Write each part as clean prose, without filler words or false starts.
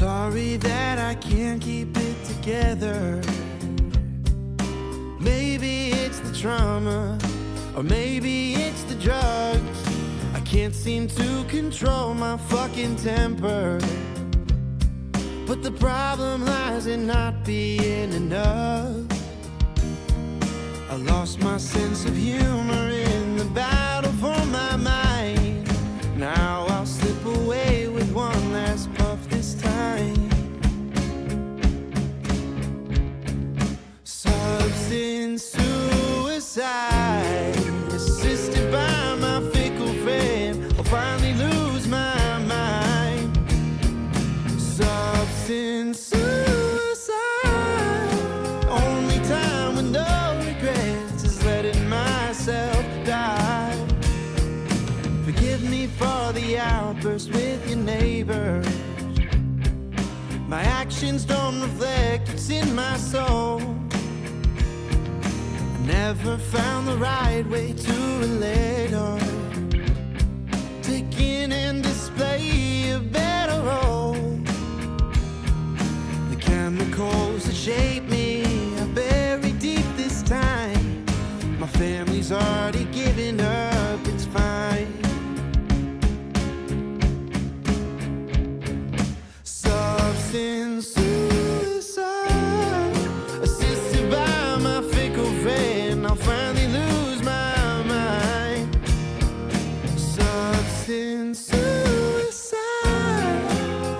Sorry that I can't keep it together. Maybe it's the trauma, or maybe it's the drugs. I can't seem to control my fucking temper. But the problem lies in not being enough. I lost my sense of humor in the battle for my mind. Now I'll slip away with one last puff this time. Substance suicide, assisted by my fickle friend. I'll finally lose my mind. Substance suicide, only time with no regrets is letting myself die. Forgive me for the outburst with your neighbors. My actions don't reflect what's in my soul. I never found the right way to relate or take in and display a better role. The chemicals that shape me are buried deep this time. My family's already given up, it's fine. Substance suicide, assisted by my fickle friend. I'll finally lose my mind. Substance suicide,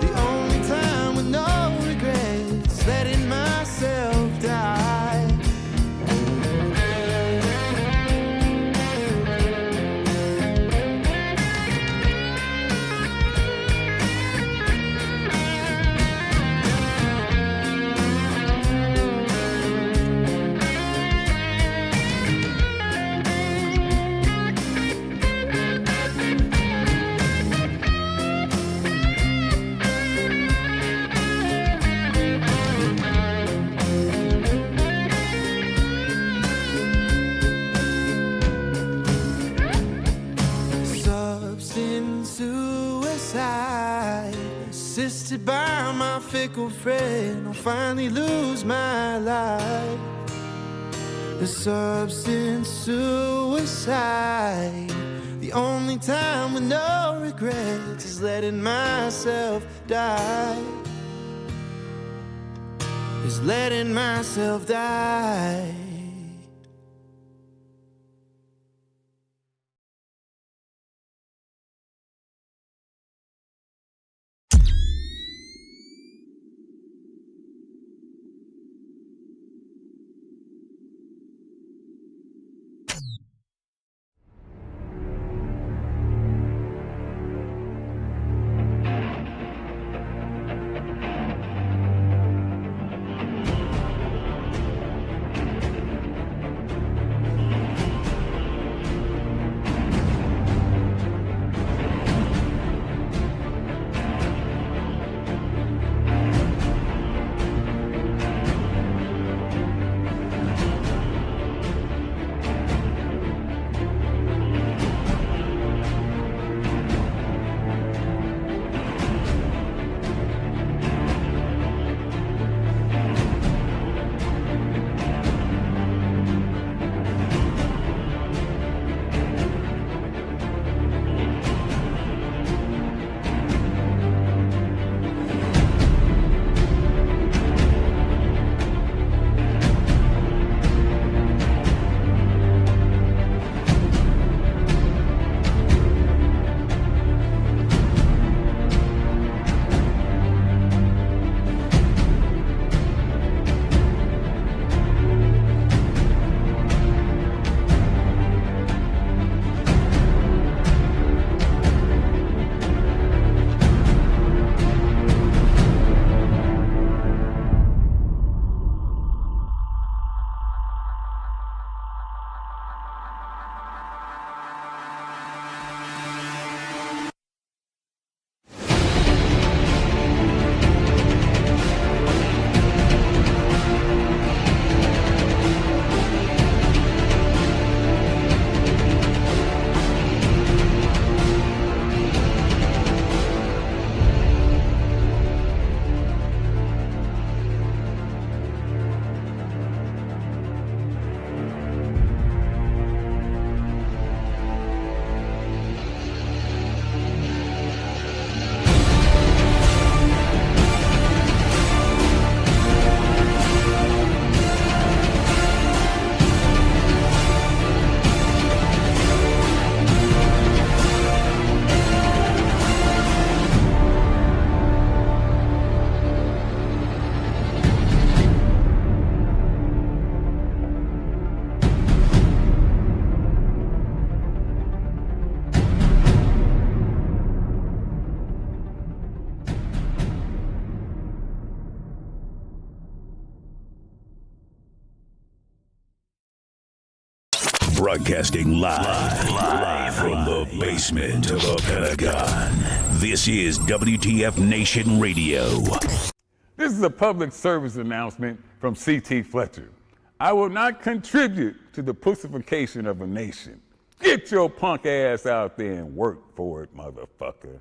the only time with no regrets, letting myself die. Substance suicide, assisted by my fickle friend. I'll finally lose my life. The substance suicide, the only time with no regrets is letting myself die. Is letting myself die. Broadcasting live from the basement of the Pentagon. This is WTF Nation Radio. This is a public service announcement from C.T. Fletcher. I will not contribute to the pussification of a nation. Get your punk ass out there and work for it, motherfucker.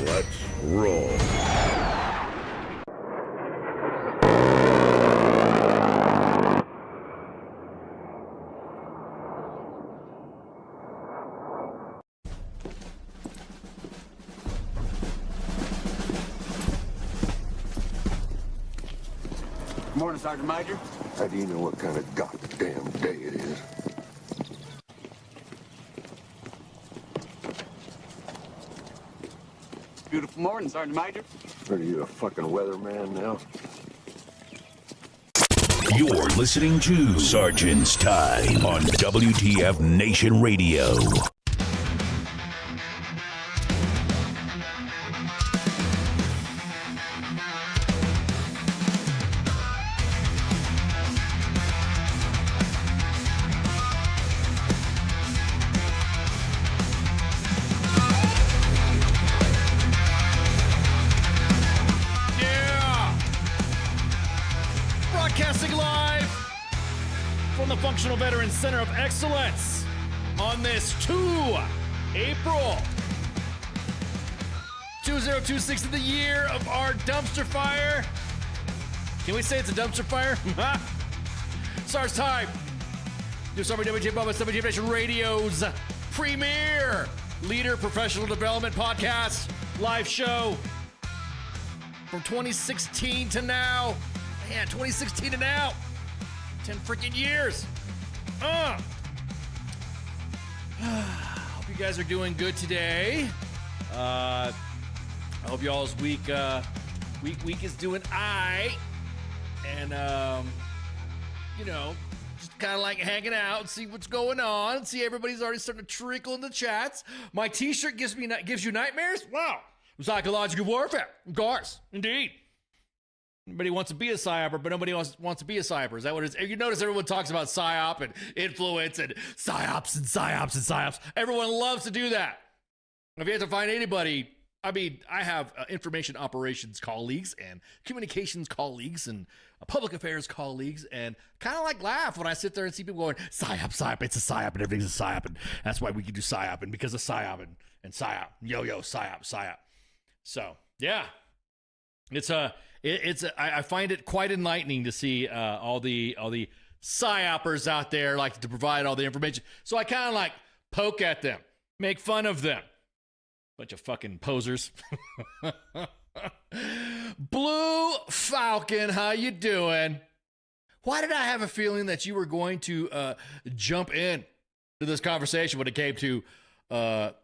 Let's roll. Good morning, Sergeant Major. How do you know what kind of goddamn day it is? Beautiful morning, Sergeant Major. Are you a fucking weatherman now? You're listening to Sergeant's Time on WTF Nation Radio. Broadcasting live from the Functional Veterans Center of Excellence on this April 2026 of the year of our dumpster fire. Can we say it's a dumpster fire? SARS time. New Summer WJ Bubba, WJ Nation Radio's premier leader professional development podcast live show from 2016 to now. Man, 2016 to now. 10 freaking years. Hope you guys are doing good today. I hope y'all's week is doing aight. And, just kind of like hanging out, see what's going on. See everybody's already starting to trickle in the chats. My t-shirt gives you nightmares? Wow. Psychological warfare. Of course. Indeed. Everybody wants to be a psyoper, but nobody else wants to be a psyoper. Is that what it is? You notice everyone talks about psyop and influence and psyops and psyops and psyops. Everyone loves to do that. If you have to find anybody, I have information operations colleagues and communications colleagues and public affairs colleagues, and kind of like laugh when I sit there and see people going, psyop, it's a psyop, and everything's a psyop, and that's why we can do psyop, and because of psyop and psyop, psyop. So, yeah. I find it quite enlightening to see all the psyopers out there like to provide all the information. So I kind of like poke at them, make fun of them. Bunch of fucking posers. Blue Falcon, how you doing? Why did I have a feeling that you were going to jump in to this conversation when it came to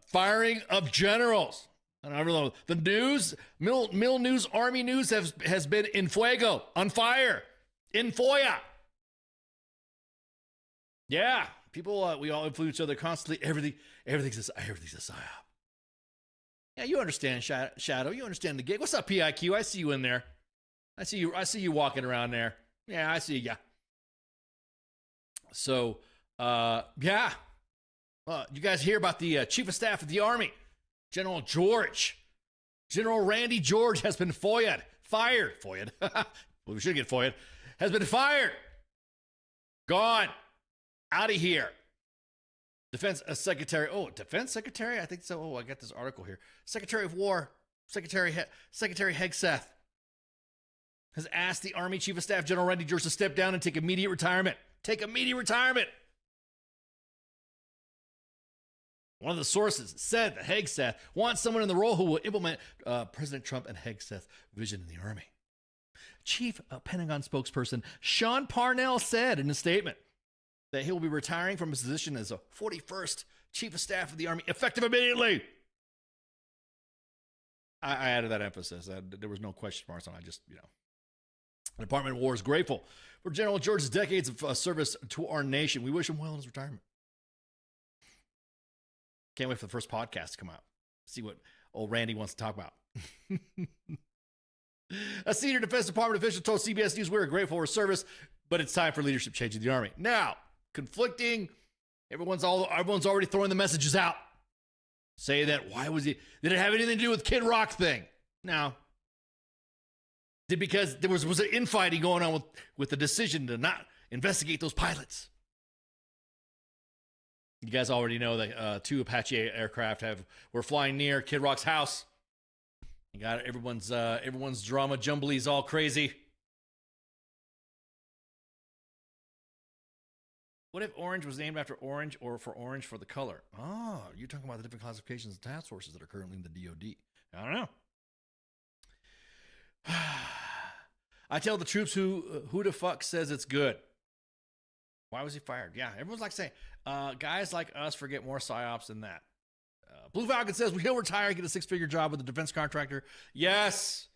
firing of generals? I don't know. The news, Mill News, Army News has been in fuego, on fire, in FOIA. Yeah, people, we all influence each other constantly. Everything's a psyop. Yeah, you understand, Shadow. You understand the gig. What's up, PIQ? I see you in there. I see you walking around there. Yeah, I see ya. So, yeah. You guys hear about the Chief of Staff of the Army? General Randy George has been fired. Well, we should get fired. Has been fired. Gone. Out of here. Defense Secretary. Defense Secretary? I think so. I got this article here. Secretary of War, Secretary Hegseth, has asked the Army Chief of Staff, General Randy George, to step down and take immediate retirement. One of the sources said that Hegseth wants someone in the role who will implement President Trump and Hegseth's vision in the Army. Chief Pentagon spokesperson Sean Parnell said in a statement that he will be retiring from his position as a 41st Chief of Staff of the Army, effective immediately. I added that emphasis. There was no question marks on it. The Department of War is grateful for General George's decades of service to our nation. We wish him well in his retirement. Can't wait for the first podcast to come out. See what old Randy wants to talk about. A senior Defense Department official told CBS News, "We're grateful for service, but it's time for leadership change in the Army." Now, conflicting Everyone's already throwing the messages out. Say that, why was he, did it have anything to do with Kid Rock thing? No. Because there was an infighting going on with the decision to not investigate those pilots. You guys already know that 2 Apache aircraft were flying near Kid Rock's house. You got everyone's drama jumbly's all crazy. What if orange was named after orange or for orange for the color? Oh, you're talking about the different classifications and task forces that are currently in the DoD. I don't know. I tell the troops who the fuck says it's good. Why was he fired? Yeah, everyone's like saying, guys like us forget more psyops than that. Blue Falcon says, well, he'll retire, get a 6-figure job with a defense contractor. Yes,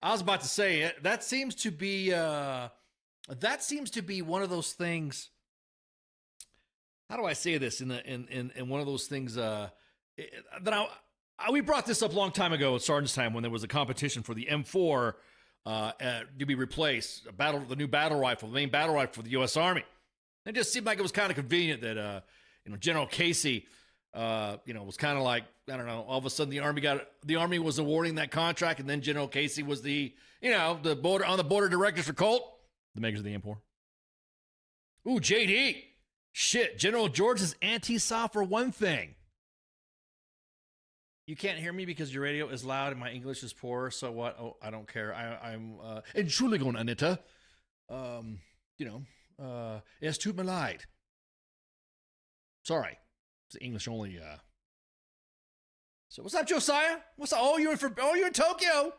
I was about to say it. That seems to be one of those things. How do I say this in one of those things we brought this up a long time ago at Sergeant's time when there was a competition for the M4 to be replaced, the new battle rifle, the main battle rifle for the U.S. Army. It just seemed like it was kind of convenient that General Casey was kind of like, I don't know, all of a sudden the Army was awarding that contract, and then General Casey was the border directors for Colt, the makers of the M4. Ooh, JD. Shit, General George is anti-soft for one thing. You can't hear me because your radio is loud and my English is poor. So what? Oh, I don't care. I'm Entschuldigung, Anita. Es tut mir leid. Sorry, it's English only. So what's up, Josiah? What's up? Oh, you're in Tokyo.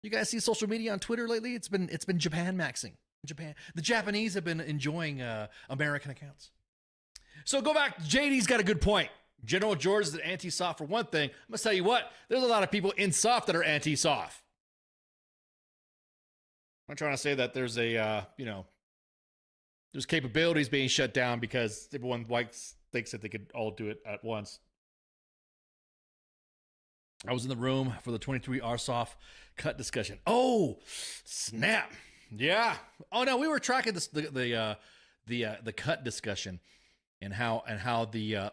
You guys see social media on Twitter lately? It's been Japan maxing. Japan. The Japanese have been enjoying American accounts. So go back. JD's got a good point. General George is anti-soft for one thing. I'm going to tell you what, there's a lot of people in soft that are anti-soft. I'm trying to say that there's there's capabilities being shut down because everyone thinks that they could all do it at once. I was in the room for the 23 RSOF cut discussion. Oh, snap. Yeah. Oh no, we were tracking the cut discussion and how the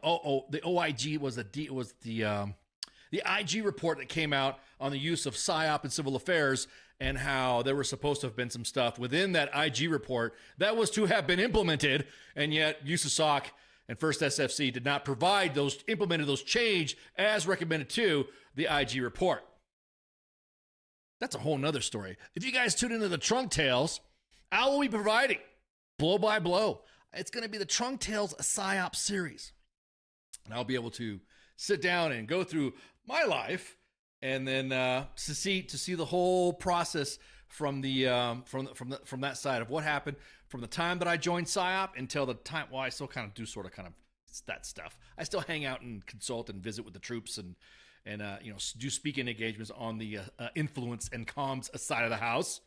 OIG was the IG report that came out on the use of PSYOP in civil affairs, and how there was supposed to have been some stuff within that IG report that was to have been implemented, and yet USASOC and First SFC did not implemented those change as recommended to the IG report. That's a whole nother story. If you guys tune into the Trunk Tales, I will be providing blow by blow. It's going to be the Trunk Tales PSYOP series. And I'll be able to sit down and go through my life and then to see the whole process from from that side of what happened from the time that I joined PSYOP until the time. Well, I still kind of do that stuff. I still hang out and consult and visit with the troops and do speaking engagements on the influence and comms side of the house.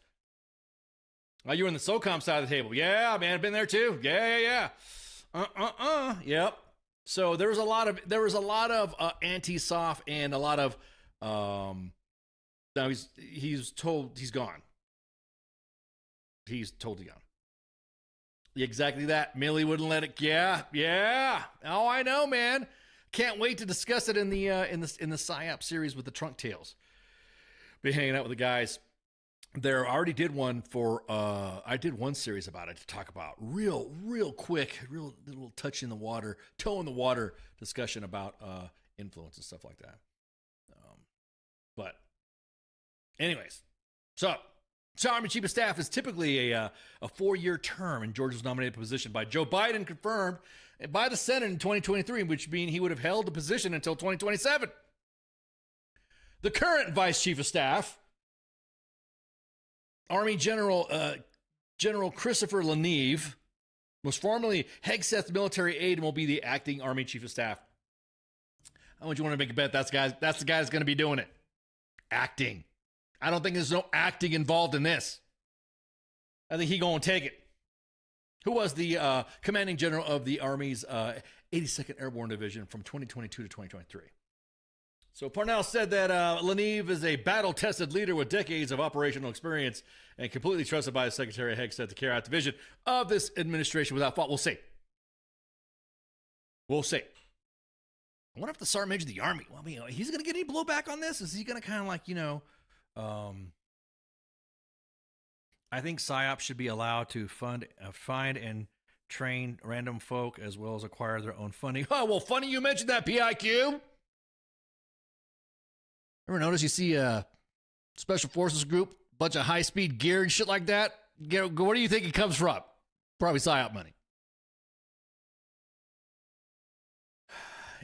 You're in the SOCOM side of the table. Yeah, man, I've been there too. Yeah. Yep. So there was a lot of anti-soft and a lot of now he's told he's gone. He's totally gone. Exactly that. Millie wouldn't let it. Yeah. Oh, I know, man. Can't wait to discuss it in the PSYOP series with the Trunk Tales. Be hanging out with the guys. There, I already did one I did one series about it to talk about real quick, real little touch in the water, toe in the water discussion about influence and stuff like that. But anyways, so Army Chief of Staff is typically a 4-year term, and George was nominated for the position by Joe Biden, confirmed by the Senate in 2023, which means he would have held the position until 2027. The current Vice Chief of Staff, Army General Christopher Leneve, was formerly Hegseth's military aide and will be the acting Army Chief of Staff. How much you want to make a bet that's the guy that's going to be doing it? Acting. I don't think there's no acting involved in this. I think he going to take it. Who was the commanding general of the Army's 82nd Airborne Division from 2022 to 2023. So Parnell said that Leneve is a battle-tested leader with decades of operational experience and completely trusted by Secretary Hegseth to carry out the vision of this administration without fault. We'll see. We'll see. I wonder if the Sergeant Major of the Army, well, I mean, he's going to get any blowback on this? Is he going to kind of like, I think PSYOP should be allowed to find and train random folk as well as acquire their own funding. Oh, well, funny you mentioned that, PIQ. Ever notice you see a special forces group, bunch of high-speed gear and shit like that? Where do you think it comes from? Probably PSYOP money.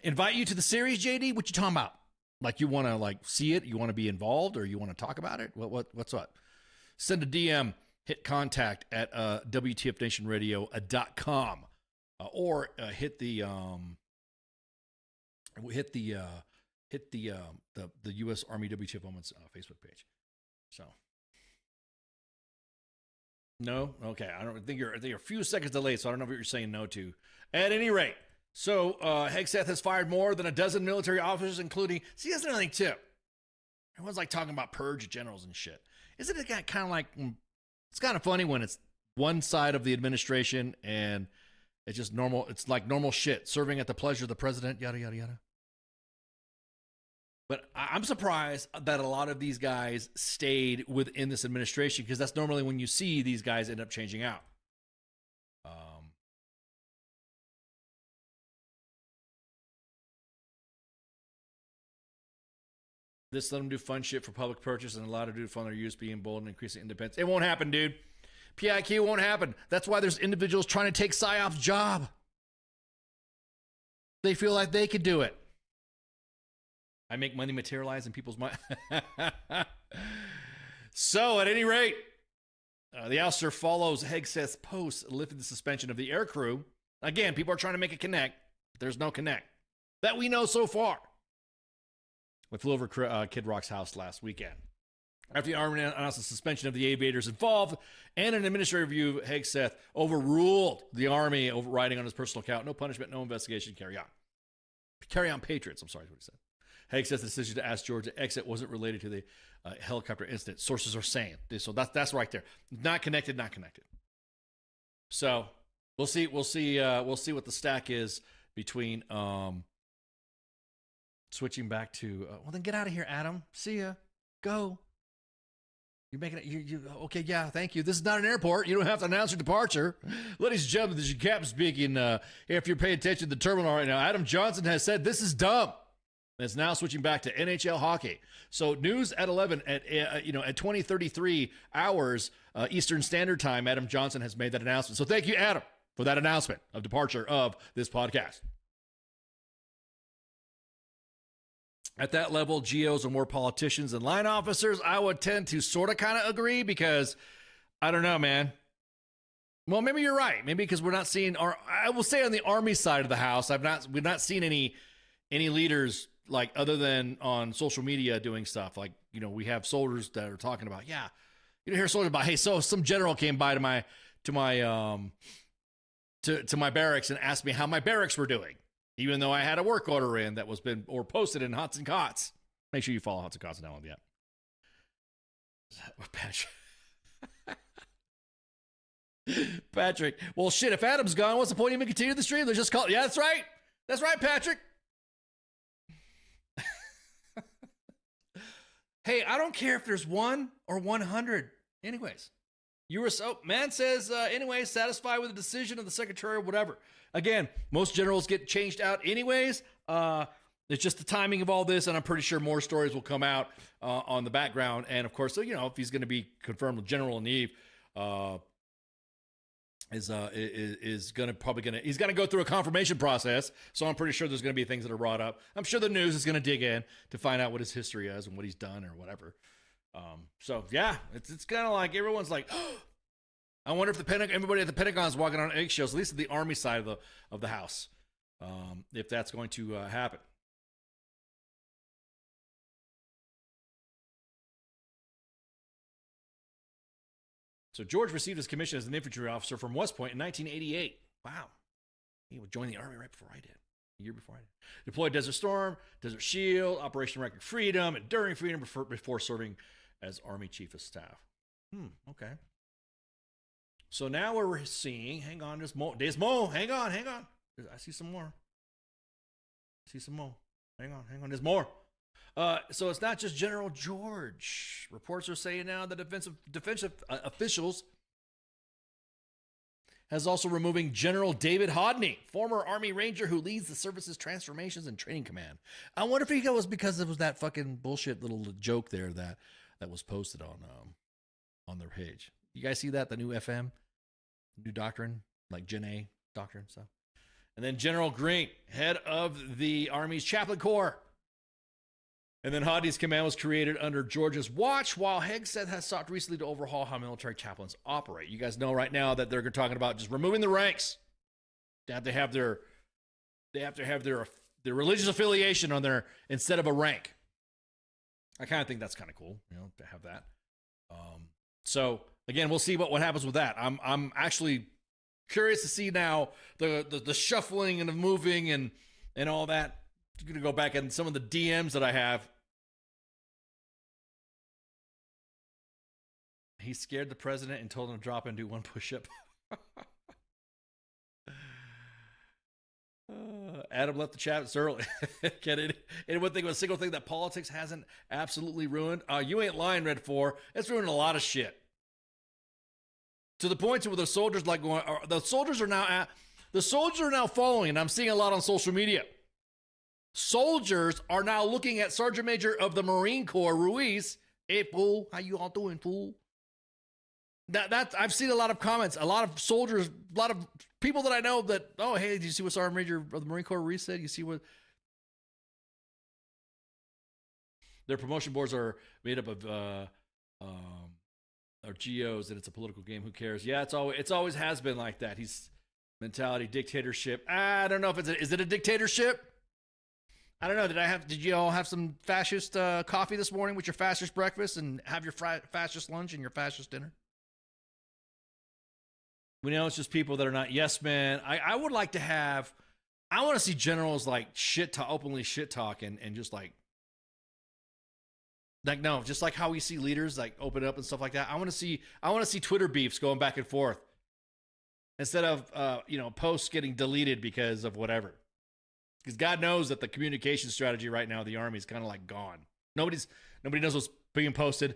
Invite you to the series, JD? What you talking about? Like you want to like see it? You want to be involved or you want to talk about it? What's up? Send a DM, hit contact at WTFNationRadio.com or hit the U.S. Army WTF Moments Facebook page. So no, okay. I think you're a few seconds delayed, so I don't know what you're saying no to. At any rate. So, Hegseth has fired more than a dozen military officers, including... See, that's another thing, too. Everyone's, like, talking about purge generals and shit. Isn't it kind of like... It's kind of funny when it's one side of the administration and it's just normal... It's like normal shit. Serving at the pleasure of the president, yada, yada, yada. But I'm surprised that a lot of these guys stayed within this administration because that's normally when you see these guys end up changing out. This let them do fun shit for public purchase and allow them to do fund their use, being bold and increasing independence. It won't happen, dude. PIQ won't happen. That's why there's individuals trying to take PSYOP's job. They feel like they could do it. I make money materialize in people's mind. So, at any rate, the ouster follows Hegseth's post lifting the suspension of the air crew. Again, people are trying to make a connect, but there's no connect that we know so far. We flew over Kid Rock's house last weekend. After the Army announced the suspension of the aviators involved and an administrative review, Hegseth overruled the Army overriding on his personal account. No punishment, no investigation, carry on. Carry on, Patriots, I'm sorry, is what he said. Hegseth's decision to ask George to exit wasn't related to the helicopter incident. Sources are saying. So that's right there. Not connected, not connected. So we'll see what the stack is between switching back to, well, then get out of here, Adam. See ya. Go. You're making it. You okay? Yeah, thank you. This is not an airport. You don't have to announce your departure. Ladies and gentlemen, this is your captain speaking. If you're paying attention to the terminal right now, Adam Johnson has said this is dumb. And it's now switching back to NHL hockey. So news at 11 at 20:33 hours Eastern Standard Time. Adam Johnson has made that announcement. So thank you, Adam, for that announcement of departure of this podcast. At that level, GOs are more politicians than line officers. I would tend to sort of kind of agree because I don't know, man. Well, maybe you're right. Maybe because we're not seeing, or I will say on the Army side of the house, we've not seen any leaders like other than on social media doing stuff. Like, we have soldiers that are talking about, yeah, you don't hear soldiers about, hey, so some general came by to my barracks and asked me how my barracks were doing. Even though I had a work order in that was posted in Hots and Cots. Make sure you follow Hots and Cots and download the app. Patrick. Well, shit, if Adam's gone, what's the point of even continue the stream? Let's just call it. Yeah, that's right. That's right, Patrick. Hey, I don't care if there's 1 or 100. Anyways, man says, anyways, satisfied with the decision of the secretary or whatever. Again, most generals get changed out anyways. It's just the timing of all this, and I'm pretty sure more stories will come out on the background. And of course, so, if he's going to be confirmed with General Neve, he's going to go through a confirmation process. So I'm pretty sure there's going to be things that are brought up. I'm sure the news is going to dig in to find out what his history is and what he's done or whatever. So yeah, it's kind of like everyone's like, I wonder if everybody at the Pentagon is walking on eggshells, at least at the Army side of the house, if that's going to happen. So George received his commission as an infantry officer from West Point in 1988. Wow. He would join the Army right before I did. A year before I did. Deployed Desert Storm, Desert Shield, Operation Record Freedom, Enduring Freedom before serving as Army Chief of Staff. Okay. So now we're seeing, hang on, there's more. Hang on. I see some more. See some more. Hang on. There's more. So it's not just General George. Reports are saying now that defensive officials has also removing General David Hodney, former Army Ranger who leads the service's transformations and training command. I wonder if it was because it was that fucking bullshit little joke there that was posted on their page. You guys see that? The new FM, new doctrine, like Gen A doctrine stuff. And then General Green, head of the Army's Chaplain Corps. And then Hodney's command was created under George's watch, while Hegseth has sought recently to overhaul how military chaplains operate. You guys know right now that they're talking about just removing the ranks. They have to have their religious affiliation on their instead of a rank. I kind of think that's kind of cool, to have that. So again, we'll see what happens with that. I'm actually curious to see now the shuffling and the moving and all that. I'm gonna go back and some of the DMs that I have. He scared the president and told him to drop and do one push-up. Adam left the chat early. Get it? And one thing, a single thing that politics hasn't absolutely ruined. You ain't lying, Red 4. It's ruined a lot of shit. To the point to where the soldiers the soldiers are now following, and I'm seeing a lot on social media. Soldiers are now looking at Sergeant Major of the Marine Corps, Ruiz. Hey, fool, how you all doing, fool? That I've seen a lot of comments, a lot of soldiers, a lot of people that I know that, oh, hey, did you see what Sergeant Major of the Marine Corps Ruiz said? You see what their promotion boards are made up of GOs, and it's a political game. Who cares? Yeah, it's always has been like that. He's mentality, dictatorship. I don't know if is it a dictatorship? I don't know. Did you all have some fascist coffee this morning with your fascist breakfast and have your fascist lunch and your fascist dinner? We know it's just people that are not yes men. I would like to have, I want to see generals like openly shit talk and just like no, just like how we see leaders like open up and stuff like that. I want to see Twitter beefs going back and forth instead of posts getting deleted because of whatever. Because God knows that the communication strategy right now of the Army is kind of like gone. Nobody knows what's being posted.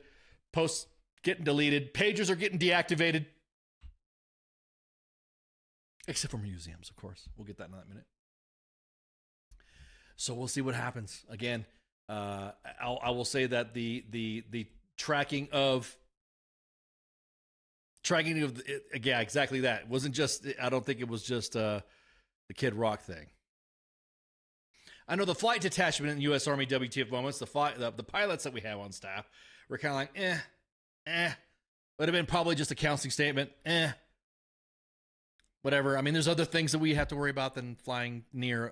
Posts getting deleted. Pages are getting deactivated. Except for museums, of course. We'll get that in a minute. So we'll see what happens. Again, I will say that the tracking of yeah, exactly that. It wasn't just, I don't think it was just the Kid Rock thing. I know the flight detachment in U.S. Army WTF moments, the pilots that we have on staff were kind of like, would have been probably just a counseling statement, whatever. I mean, there's other things that we have to worry about than flying near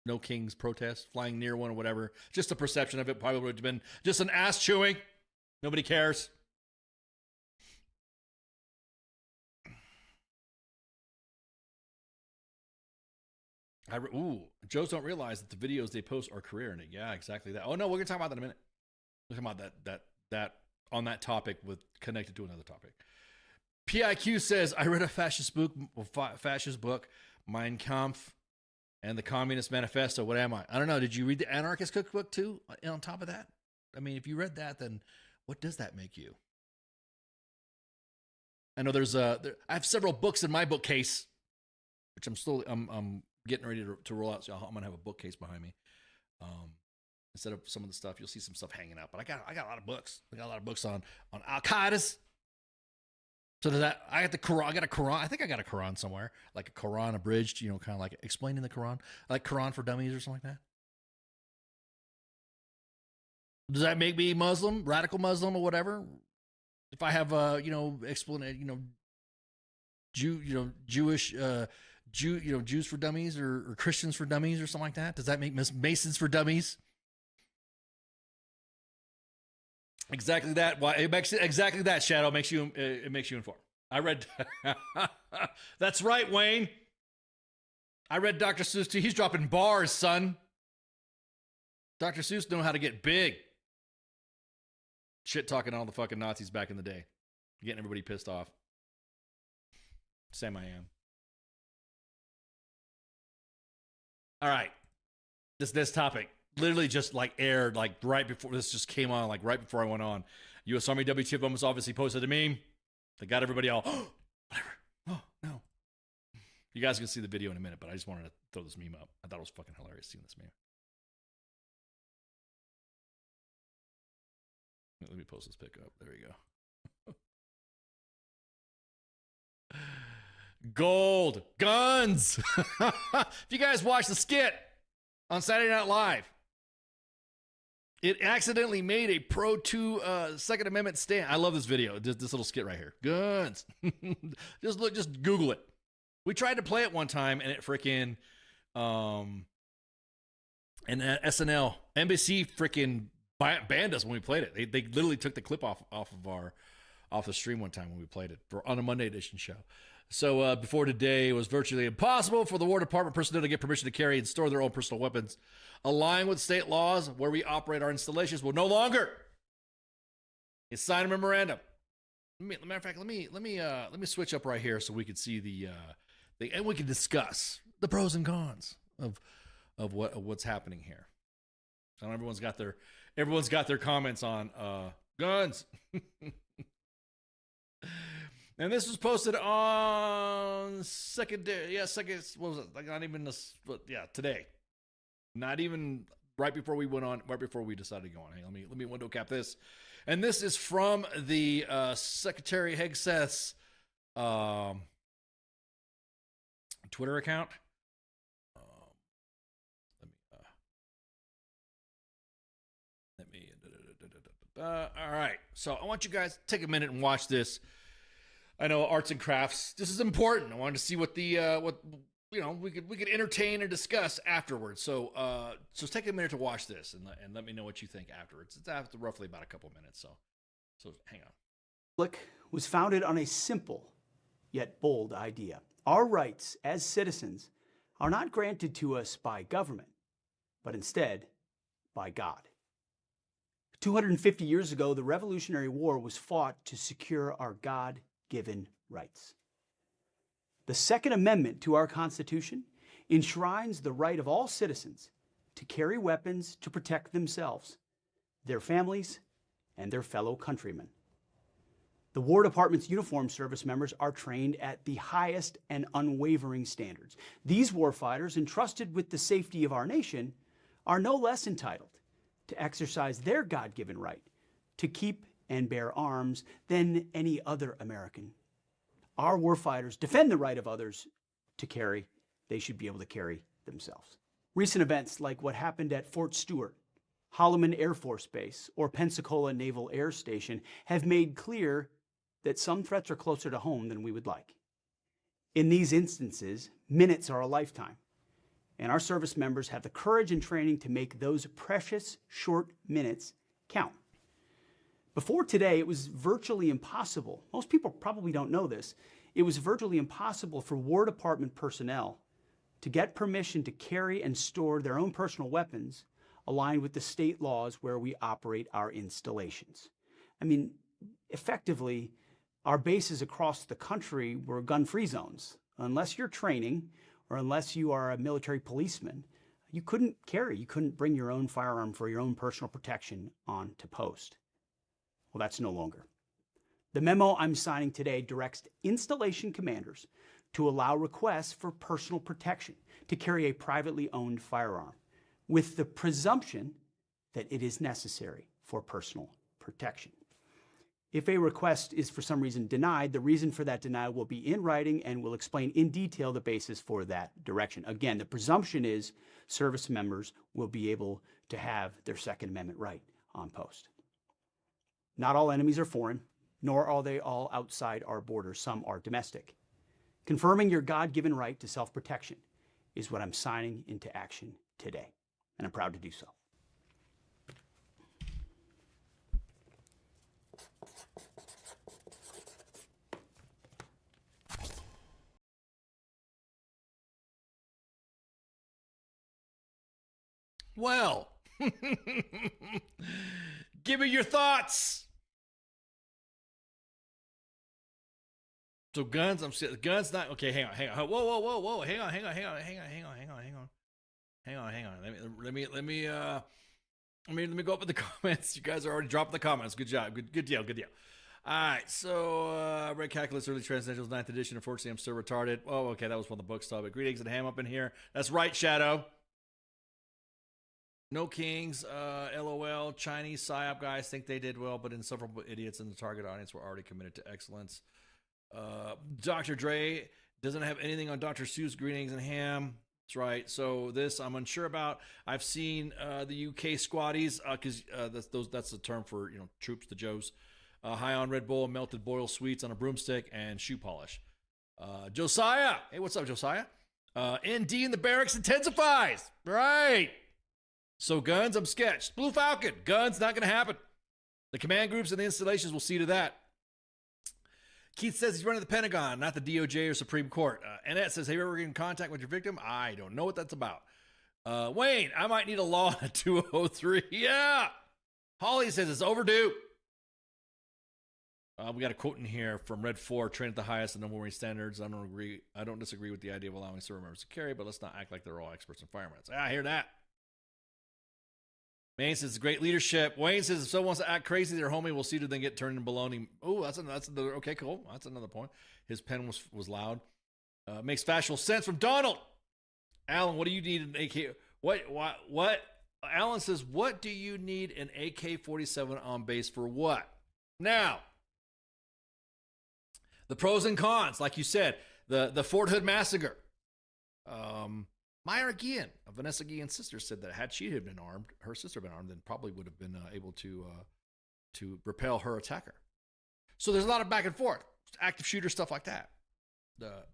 No Kings protest, flying near one or whatever. Just a perception of it probably would have been just an ass chewing. Nobody cares. Joes don't realize that the videos they post are career ending. Yeah, exactly that. Oh no, we're gonna talk about that in a minute. We're talking about that on that topic with connected to another topic. PIQ says, I read a fascist book, Mein Kampf, and the Communist Manifesto. What am I? I don't know. Did you read the Anarchist Cookbook too? On top of that, I mean, if you read that, then what does that make you? I know I have several books in my bookcase, which I'm getting ready to roll out. So I'm gonna have a bookcase behind me. Instead of some of the stuff, you'll see some stuff hanging out. But I got a lot of books. I got a lot of books on Al Qaeda's. So does that? I got the Quran. I got a Quran. I think I got a Quran somewhere, like a Quran abridged. Kind of like explaining the Quran, like Quran for Dummies or something like that. Does that make me Muslim, radical Muslim, or whatever? If I have explanation, Jewish. Jews for Dummies or Christians for Dummies or something like that? Does that make Masons for Dummies? Exactly that. Why it makes exactly that. Shadow makes you. It makes you informed. I read. That's right, Wayne. I read Dr. Seuss too. He's dropping bars, son. Dr. Seuss know how to get big. Shit talking all the fucking Nazis back in the day, getting everybody pissed off. Same I am. All right. this topic literally just like aired like right before this just came on, like right before I went on. U.S. Army WTF almost obviously posted a meme that got everybody all, oh, whatever. Oh, no. You guys can see the video in a minute, but I just wanted to throw this meme up. I thought it was fucking hilarious seeing this meme. Let me post this pic up. There you go. Gold. Guns. If you guys watch the skit on Saturday Night Live, it accidentally made a pro 2 Second Amendment stand. I love this video. This little skit right here. Guns. Just Google it. We tried to play it one time and it freaking and SNL, NBC freaking banned us when we played it. They literally took the clip off the stream one time when we played it on a Monday edition show. So before today, it was virtually impossible for the War Department personnel to get permission to carry and store their own personal weapons. Aligned with state laws where we operate our installations will no longer. It's signed a memorandum. Matter of fact, let me switch up right here so we can see the and we can discuss the pros and cons of what's happening here. So everyone's got their comments on guns. And this was posted on second, what was it? Like not even this, but yeah, today. Not even right before we went on, right before we decided to go on. Hey, let me window cap this. And this is from the Secretary Hegseth's Twitter account. All right. So I want you guys to take a minute and watch this. I know arts and crafts. This is important. I wanted to see what we could entertain and discuss afterwards. So just take a minute to watch this and let me know what you think afterwards. It's after roughly about a couple minutes. So hang on. Republic was founded on a simple yet bold idea. Our rights as citizens are not granted to us by government, but instead by God. 250 years ago, the Revolutionary War was fought to secure our God-given rights. The Second Amendment to our Constitution enshrines the right of all citizens to carry weapons to protect themselves, their families, and their fellow countrymen. The War Department's uniformed service members are trained at the highest and unwavering standards. These warfighters, entrusted with the safety of our nation, are no less entitled to exercise their God-given right to keep and bear arms than any other American. Our warfighters defend the right of others to carry. They should be able to carry themselves. Recent events like what happened at Fort Stewart, Holloman Air Force Base, or Pensacola Naval Air Station have made clear that some threats are closer to home than we would like. In these instances, minutes are a lifetime, and our service members have the courage and training to make those precious short minutes count. Before today, it was virtually impossible. Most people probably don't know this. It was virtually impossible for War Department personnel to get permission to carry and store their own personal weapons aligned with the state laws where we operate our installations. I mean, effectively, our bases across the country were gun-free zones. Unless you're training or unless you are a military policeman, you couldn't carry, you couldn't bring your own firearm for your own personal protection onto post. Well, that's no longer. The memo I'm signing today directs installation commanders to allow requests for personal protection to carry a privately owned firearm, with the presumption that it is necessary for personal protection. If a request is for some reason denied, the reason for that denial will be in writing and will explain in detail the basis for that direction. Again, the presumption is service members will be able to have their Second Amendment right on post. Not all enemies are foreign, nor are they all outside our borders. Some are domestic. Confirming your God-given right to self-protection is what I'm signing into action today, and I'm proud to do so. Well, give me your thoughts. So guns, guns not okay. Hang on. Whoa. Hang on. Hang on. Let me go up with the comments. You guys are already dropping the comments. Good job. Good deal. All right, so Red Calculus Early Transcendentals 9th edition. Unfortunately, I'm still retarded. Oh, okay, that was one of the books. But greetings and ham up in here. That's right, Shadow. No kings, LOL. Chinese PSYOP guys think they did well, but insufferable idiots in the target audience were already committed to excellence. Dr. Dre doesn't have anything on Dr. Seuss. Greetings and ham. That's right. So this I'm unsure about. I've seen the UK squatties because that's the term for troops, the Joes. High on Red Bull, melted boiled sweets on a broomstick, and shoe polish. Josiah. Hey, what's up, Josiah? ND in the barracks intensifies. Right. So guns, I'm sketched. Blue Falcon. Guns, not going to happen. The command groups and the installations will see to that. Keith says he's running the Pentagon, not the DOJ or Supreme Court. Annette says, have you ever been in contact with your victim? I don't know what that's about. Wayne, I might need a law at 203. Yeah. Holly says it's overdue. We got a quote in here from Red 4, trained at the highest and number one standards. I don't disagree with the idea of allowing service members to carry, but let's not act like they're all experts in firearms. I hear that. Wayne says great leadership. Wayne says if someone wants to act crazy, their homie will see to then get turned in baloney. Oh, that's another. Okay, cool. That's another point. His pen was loud. Makes factual sense from Donald. Alan, what do you need an AK? What? Alan says, what do you need an AK-47 on base for what? Now, the pros and cons, like you said, the Fort Hood massacre. Myra Guillen, Vanessa Guillen's sister, said that had she had been armed, her sister been armed, then probably would have been able to repel her attacker. So there's a lot of back and forth, active shooter stuff like that.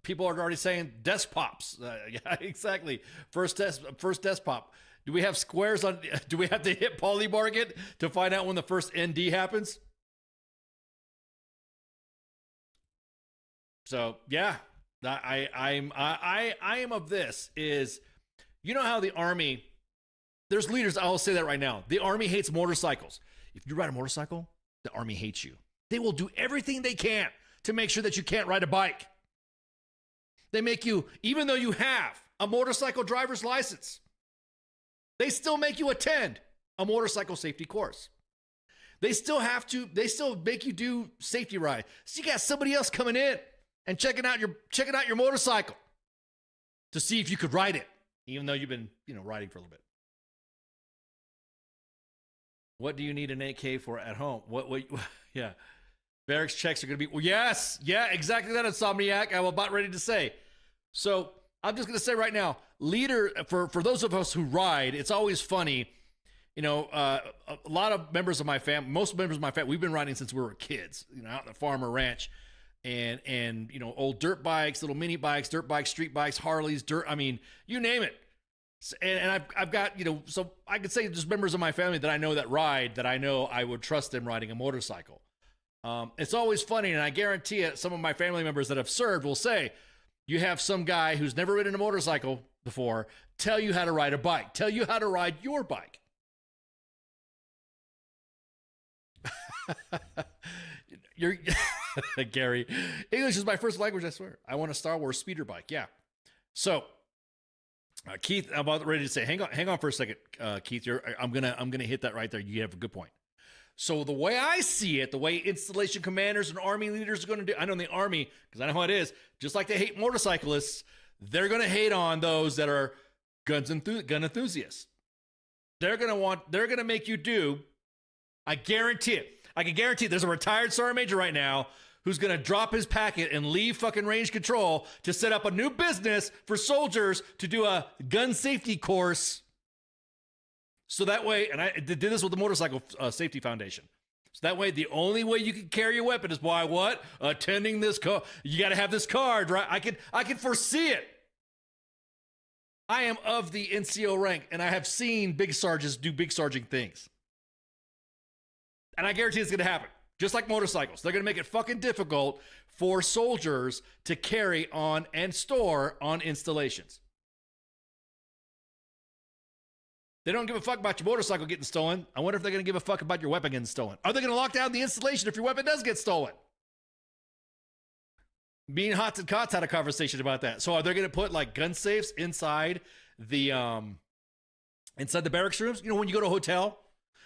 People are already saying desk pops. Yeah, exactly. First desk pop. Do we have squares on? Do we have to hit Paulie Morgan to find out when the first ND happens? So yeah, I am of this is, how the Army, there's leaders. I'll say that right now. The Army hates motorcycles. If you ride a motorcycle, the Army hates you. They will do everything they can to make sure that you can't ride a bike. They make you, even though you have a motorcycle driver's license, they still make you attend a motorcycle safety course. They still make you do safety ride. So you got somebody else coming in and checking out your motorcycle to see if you could ride it, even though you've been, riding for a little bit. What do you need an AK for at home? Yeah. Barracks checks are going to be, well, yes. Yeah, exactly that, Insomniac. I'm about ready to say. So I'm just going to say right now, leader, for those of us who ride, it's always funny. A lot of members of my family, most members of my family, we've been riding since we were kids, out in the farm or ranch. And old dirt bikes, little mini bikes, dirt bikes, street bikes, Harleys, you name it. And I've got, so I could say just members of my family that I know that ride, that I know I would trust them riding a motorcycle. It's always funny, and I guarantee it, some of my family members that have served will say, you have some guy who's never ridden a motorcycle before tell you how to ride a bike, tell you how to ride your bike. You're Gary. English is my first language, I swear. I want a Star Wars speeder bike. Yeah. So, Keith, I'm about ready to say, hang on for a second, Keith. I'm gonna hit that right there. You have a good point. So the way I see it, the way installation commanders and Army leaders are going to do, I know in the Army, because I know how it is, just like they hate motorcyclists, they're going to hate on those that are gun enthusiasts. They're going to make you do, I guarantee it. I can guarantee there's a retired sergeant major right now who's going to drop his packet and leave fucking range control to set up a new business for soldiers to do a gun safety course. So that way, and I did this with the Motorcycle Safety Foundation. So that way, the only way you can carry a weapon is by what? Attending this card. You got to have this card, right? I can foresee it. I am of the NCO rank, and I have seen big sergeants do big sergeant things. And I guarantee it's going to happen. Just like motorcycles. They're going to make it fucking difficult for soldiers to carry on and store on installations. They don't give a fuck about your motorcycle getting stolen. I wonder if they're going to give a fuck about your weapon getting stolen. Are they going to lock down the installation if your weapon does get stolen? Me and Hots and Cots had a conversation about that. So are they going to put like gun safes inside the Inside the barracks rooms, you know, when you go to a hotel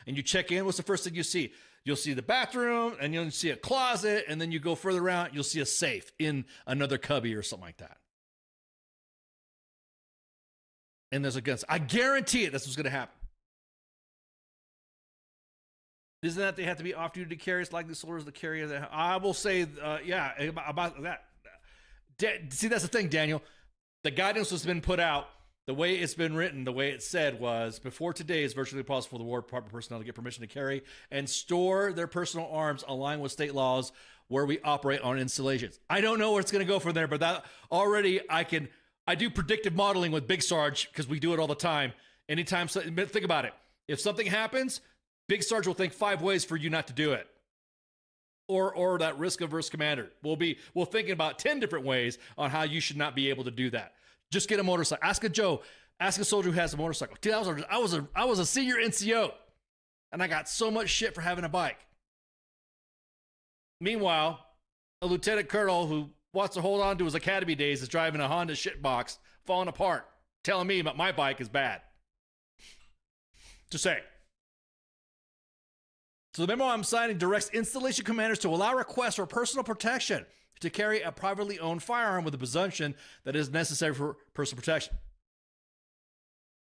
and you check in, what's the first thing you see? You'll see the bathroom, and you'll see a closet, and then you go further around, you'll see a safe in another cubby or something like that. And there's a gun. I guarantee it, that's what's going to happen. Isn't that they have to be off-duty carriers like the soldiers that carry that? I will say, yeah, about that. See, that's the thing, Daniel. The guidance has been put out. The way it's been written, the way it said was, before today, it's virtually impossible for the War Department personnel to get permission to carry and store their personal arms aligned with state laws where we operate on installations. I don't know where it's going to go from there, but that already I do predictive modeling with Big Sarge because we do it all the time. Anytime, think about it. If something happens, Big Sarge will think 5 ways for you not to do it. Or that risk-averse commander will thinking about 10 different ways on how you should not be able to do that. Just get a motorcycle. Ask a soldier who has a motorcycle. Dude, I was a senior NCO, and I got so much shit for having a bike. Meanwhile, a lieutenant colonel who wants to hold on to his academy days is driving a Honda shitbox, falling apart, telling me that my bike is bad. Just saying. So the memo I'm signing directs installation commanders to allow requests for personal protection to carry a privately owned firearm with the presumption that it is necessary for personal protection.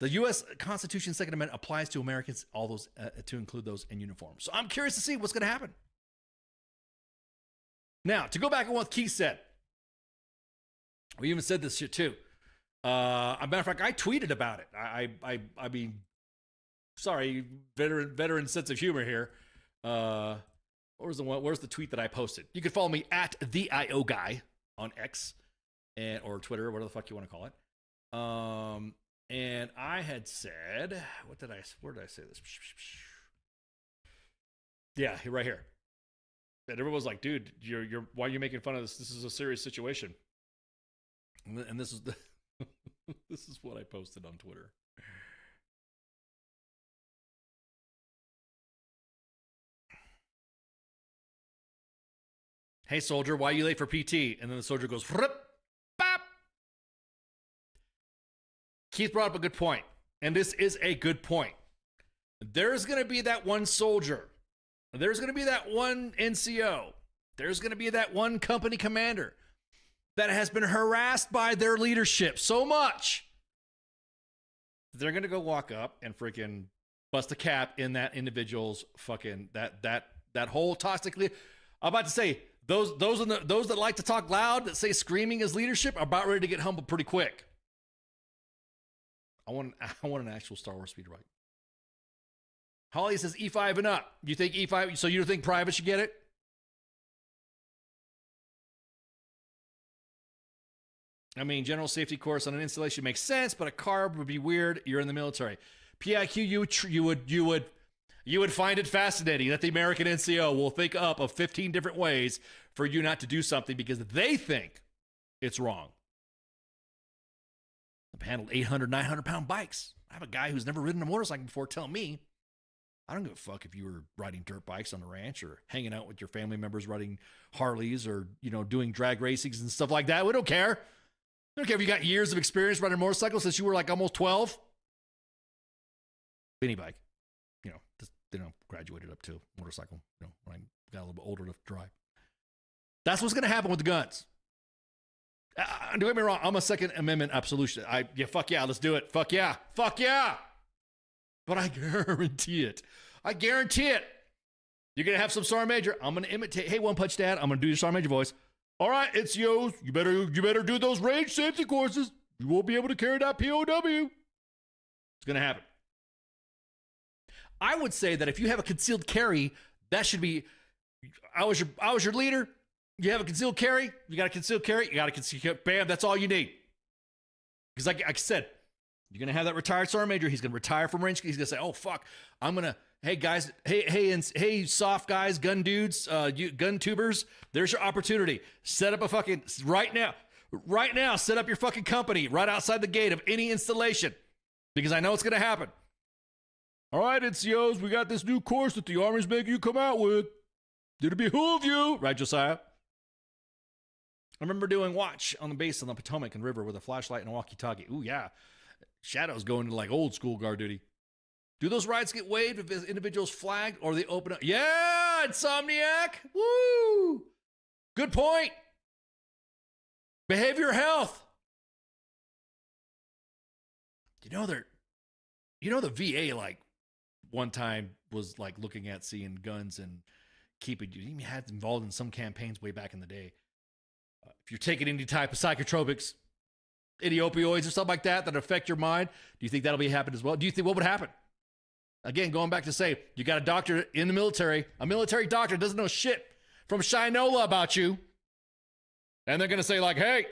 The U.S. Constitution's Second Amendment applies to Americans, all those to include those in uniform. So I'm curious to see what's going to happen. Now, to go back on what Keith said, we even said this shit too. As a matter of fact, I tweeted about it. I mean, sorry, veteran sense of humor here. Where's the tweet that I posted? You can follow me at the IO guy on X or Twitter, whatever the fuck you want to call it. And I had said, where did I say this? Yeah, right here. And everyone was like, dude, you're why are you making fun of this? This is a serious situation. And this is this is what I posted on Twitter. Hey, soldier, why are you late for PT? And then the soldier goes, bop. Keith brought up a good point, and this is a good point. There's going to be that one soldier. There's going to be that one NCO. There's going to be that one company commander that has been harassed by their leadership so much. They're going to go walk up and freaking bust a cap in that individual's fucking, that whole toxic leader. I'm about to say, those that like to talk loud, that say screaming is leadership, are about ready to get humbled pretty quick. I want an actual Star Wars speeder bike. Holly says E5 and up. You think E5? So you think private should get it? I mean, general safety course on an installation makes sense, but a carb would be weird. You're in the military. PIQ, you would find it fascinating that the American NCO will think up of 15 different ways for you not to do something because they think it's wrong. I've handled 800, 900-pound bikes. I have a guy who's never ridden a motorcycle before tell me, I don't give a fuck if you were riding dirt bikes on the ranch or hanging out with your family members riding Harleys or, doing drag racings and stuff like that. We don't care. We don't care if you got years of experience riding a motorcycle since you were like almost 12. Any bike. Graduated up to motorcycle, when I got a little bit older to drive. That's what's going to happen with the guns. Don't get me wrong. I'm a Second Amendment absolutionist. Fuck yeah, let's do it. Fuck yeah. But I guarantee it. You're going to have some Sergeant Major. I'm going to imitate. Hey, One Punch Dad, I'm going to do your Sergeant Major voice. All right, NCOs, you better do those range safety courses. You won't be able to carry that POW. It's going to happen. I would say that if you have a concealed carry, that should be, I was your leader. You have a concealed carry. You got a concealed carry. You got a concealed carry. Bam, that's all you need. Because like I said, you're going to have that retired Sergeant Major. He's going to retire from range. He's going to say, oh, fuck, hey, guys, hey, soft guys, gun dudes, gun tubers, there's your opportunity. Set up a fucking, right now, set up your fucking company right outside the gate of any installation. Because I know it's going to happen. All right, NCOs, we got this new course that the Army's making you come out with. Did it behoove you? Right, Josiah? I remember doing watch on the base on the Potomac and River with a flashlight and a walkie-talkie. Ooh, yeah. Shadow's going to like old school guard duty. Do those rights get waived if individuals flagged or they open up? Yeah, Insomniac. Woo! Good point. Behavioral health. The VA like one time was like looking at seeing guns and keeping you. Even had involved in some campaigns way back in the day. If you're taking any type of psychotropics, any opioids or something like that affect your mind, do you think that'll be happening as well? Do you think what would happen? Again, going back to say, you got a doctor in the military, a military doctor doesn't know shit from Shinola about you. And they're going to say like, hey,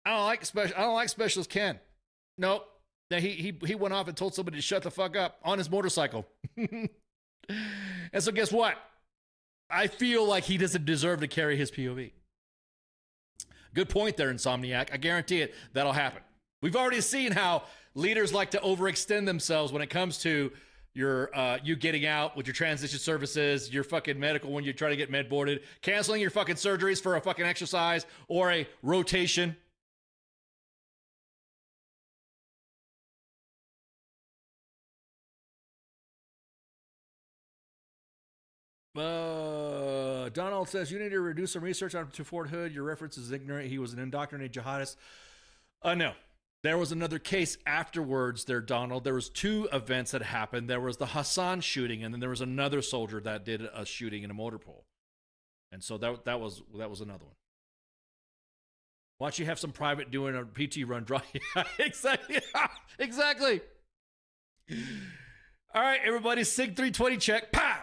I don't like Specialist Ken. Nope. He went off and told somebody to shut the fuck up on his motorcycle. And so guess what? I feel like he doesn't deserve to carry his POV. Good point there, Insomniac. I guarantee it, that'll happen. We've already seen how leaders like to overextend themselves when it comes to your you getting out with your transition services, your fucking medical when you try to get med boarded, canceling your fucking surgeries for a fucking exercise or a rotation. Donald says, you need to reduce some research onto Fort Hood. Your reference is ignorant. He was an indoctrinated jihadist. No. There was another case afterwards there, Donald. There was two events that happened. There was the Hassan shooting, and then there was another soldier that did a shooting in a motor pool. And so that was another one. Why don't you have some private doing a PT run draw? Yeah, exactly. Exactly. All right, everybody, SIG 320 check. Pow!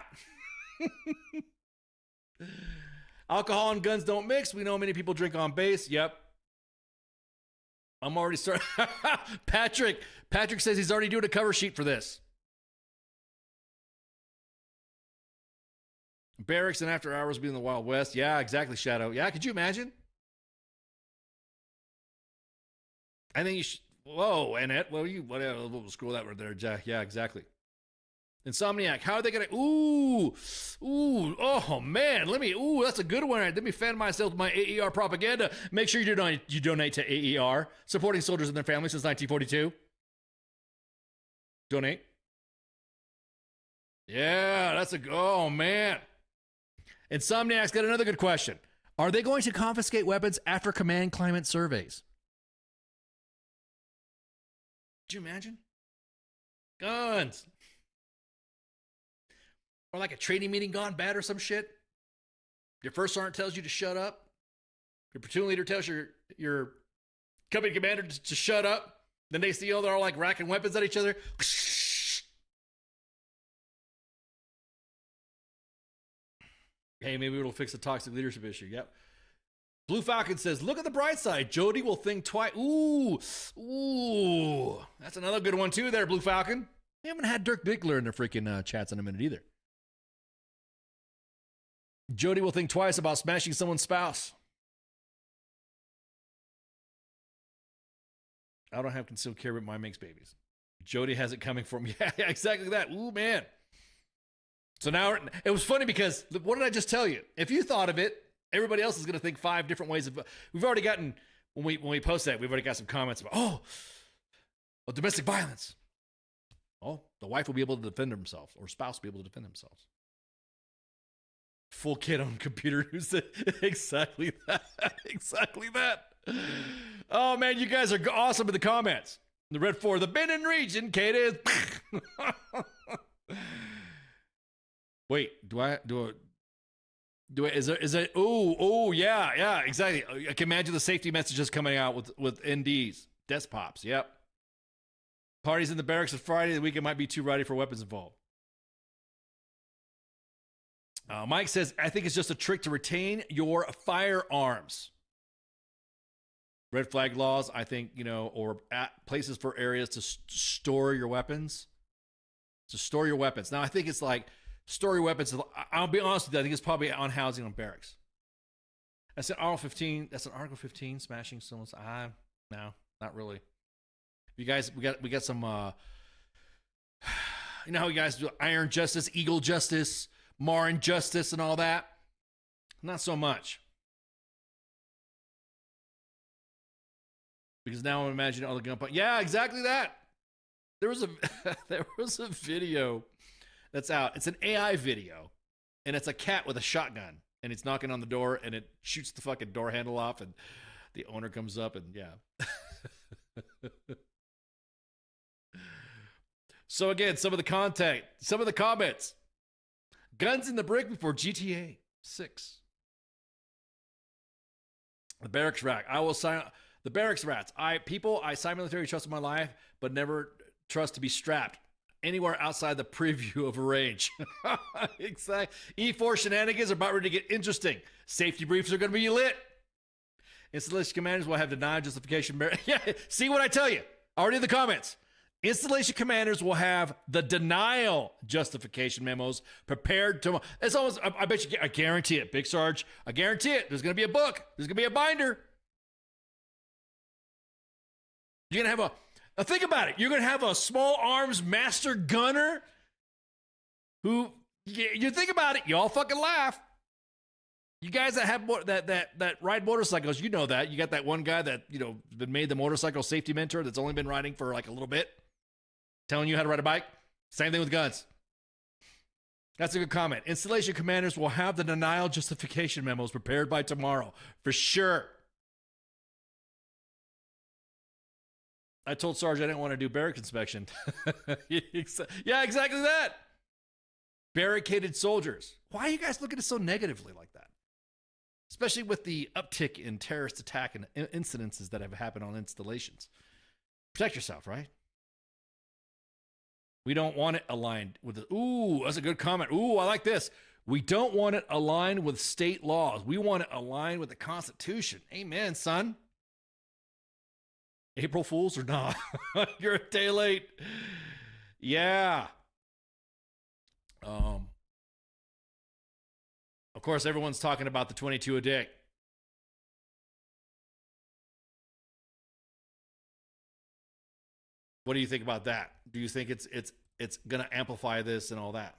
Alcohol and guns don't mix. We know many people drink on base. Yep. I'm already starting. Patrick says he's already doing a cover sheet for this. Barracks and after hours being the Wild West. Yeah, exactly, Shadow. Yeah, could you imagine? I think you should. Whoa, Annette. Well, we'll scroll that right there, Jack. Yeah, exactly. Insomniac, how are they gonna? Oh man, that's a good one. Let me fan myself with my AER propaganda. Make sure you donate to AER, supporting soldiers and their families since 1942. Donate. Yeah, oh man. Insomniac's got another good question. Are they going to confiscate weapons after command climate surveys? Could you imagine? Guns. Or like a training meeting gone bad or some shit. Your first sergeant tells you to shut up. Your platoon leader tells your company commander to shut up. Then they see they're all like racking weapons at each other. Hey, maybe it'll fix the toxic leadership issue. Yep. Blue Falcon says, look at the bright side. Jody will think twice. Ooh. That's another good one too there, Blue Falcon. We haven't had Dirk Bickler in the freaking chats in a minute either. Jody will think twice about smashing someone's spouse. I don't have concealed carry, but mine makes babies. Jody has it coming for me. Yeah, exactly that. Ooh, man. So now, it was funny because, what did I just tell you? If you thought of it, everybody else is going to think 5 different ways of. We've already gotten, when we post that, we've already got some comments about, domestic violence. Oh, the wife will be able to defend herself, or spouse will be able to defend themselves. Full kit on computer who said exactly that. Exactly that. Oh man, you guys are awesome in the comments. The red for the Benin region, Kate is. Wait, is it? Oh, yeah, exactly. I can imagine the safety messages coming out with NDs, desk pops. Yep. Parties in the barracks on Friday. The weekend might be too rowdy for weapons involved. Mike says, I think it's just a trick to retain your firearms. Red flag laws, I think, or at places for areas to store your weapons. Now, I think it's like store your weapons. I'll be honest with you, I think it's probably on housing on barracks. That's an Article 15. That's an Article 15 smashing someone's. No, not really. You guys, we got some. You know how you guys do Iron Justice, Eagle Justice, Marin Justice, and all that. Not so much. Because now I'm imagining all the gunpoint. Yeah, exactly that. There was a there was a video that's out. It's an AI video, and it's a cat with a shotgun, and it's knocking on the door, and it shoots the fucking door handle off, and the owner comes up, and yeah. So again, some of the comments. Guns in the brick before GTA 6. The barracks rack. The barracks rats. I sign military trust in my life, but never trust to be strapped anywhere outside the preview of a range. Exactly. E4 shenanigans are about ready to get interesting. Safety briefs are going to be lit. Installation commanders will have denied justification. Yeah, see what I tell you? Already in the comments. Installation commanders will have the denial justification memos prepared tomorrow. It's almost, I bet you, I guarantee it, Big Sarge. I guarantee it. There's going to be a book. There's going to be a binder. You're going to have now think about it. You're going to have a small arms master gunner who, you think about it, you all fucking laugh. You guys that have that ride motorcycles, you know that. You got that one guy that, been made the motorcycle safety mentor that's only been riding for like a little bit, telling you how to ride a bike. Same thing with guns. That's a good comment. Installation commanders will have the denial justification memos prepared by tomorrow, for sure. I told Sarge I didn't want to do barrack inspection. Yeah, exactly that. Barricaded soldiers. Why are you guys looking at it so negatively like that? Especially with the uptick in terrorist attack and incidences that have happened on installations. Protect yourself, right? We don't want it aligned with the... Ooh, that's a good comment. Ooh, I like this. We don't want it aligned with state laws. We want it aligned with the Constitution. Amen, son. April Fools or not? You're a day late. Yeah. Of course, everyone's talking about the 22 a day. What do you think about that? Do you think it's going to amplify this and all that?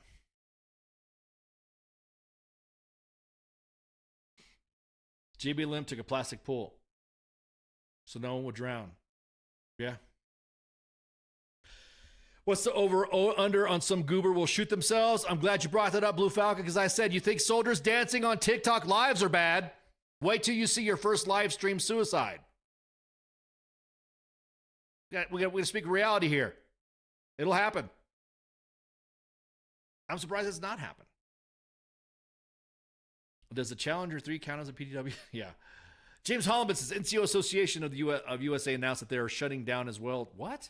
GB Lim took a plastic pool, so no one would drown. Yeah. What's the over-under on some goober will shoot themselves? I'm glad you brought that up, Blue Falcon, because I said, you think soldiers dancing on TikTok lives are bad? Wait till you see your first live stream suicide. We're going to speak reality here. It'll happen. I'm surprised it's not happened. Does the Challenger 3 count as a PDW? Yeah. James Holland says, NCO Association of USA announced that they are shutting down as well. What?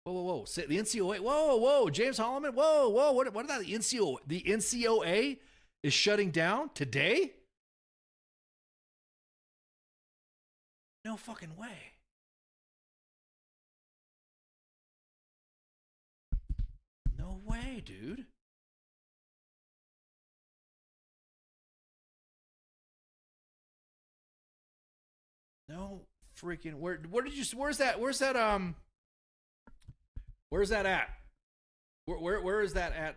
Whoa. Say the NCOA. Whoa. James Holloman. Whoa. What about the NCOA? The NCOA is shutting down today? No fucking way. No way, dude. No freaking where did you where's that at? Where is that at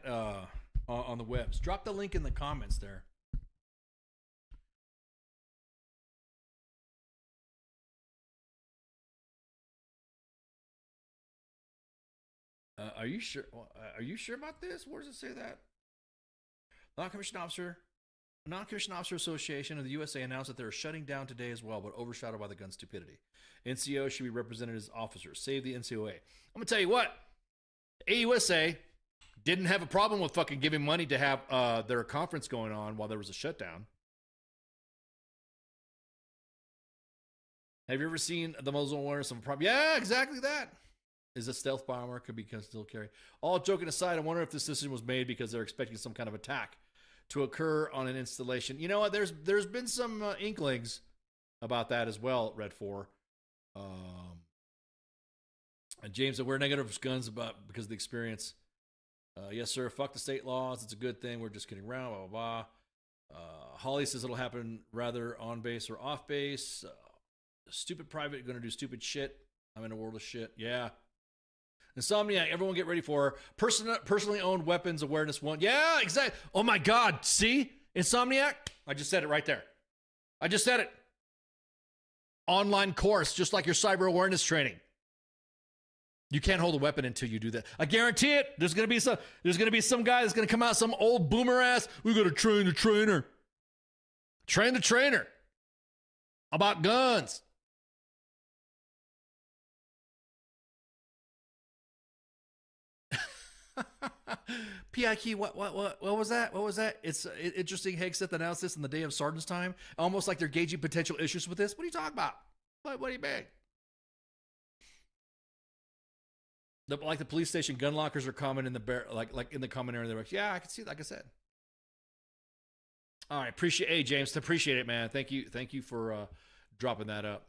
on the webs? Drop the link in the comments there. Are you sure? Are you sure about this? Where does it say that? Non-commissioned officer Association of the USA announced that they're shutting down today as well, but overshadowed by the gun stupidity. NCO should be represented as officers. Save the NCOA. I'm gonna tell you what. AUSA didn't have a problem with fucking giving money to have their conference going on while there was a shutdown. Have you ever seen the muzzle awareness of a problem? Yeah, exactly that. Is a stealth bomber could be still carry. All joking aside, I wonder if this decision was made because they're expecting some kind of attack to occur on an installation. You know what? There's been some inklings about that as well. Red 4. And James said we're negative guns because of the experience. Yes, sir. Fuck the state laws. It's a good thing. We're just kidding around. Blah blah blah. Holly says it'll happen rather on base or off base. Stupid private going to do stupid shit. I'm in a world of shit. Yeah. Insomniac, everyone get ready for personally owned weapons awareness 1. Yeah, exactly. Oh my God. See? Insomniac? I just said it right there. I just said it. online course, just like your cyber awareness training. You can't hold a weapon until you do that. I guarantee it. There's gonna be some guy that's gonna come out, some old boomer ass. We gotta train the trainer. Train the trainer about guns. PIQ, what was that? What was that? It's interesting. Hegseth announced this in the day of Sergeant's time, almost like they're gauging potential issues with this. What are you talking about? What do you mean? Like the police station gun lockers are common in the like in the common area. They're like, yeah, I can see. Like I said. All right, hey James, appreciate it, man. Thank you for dropping that up.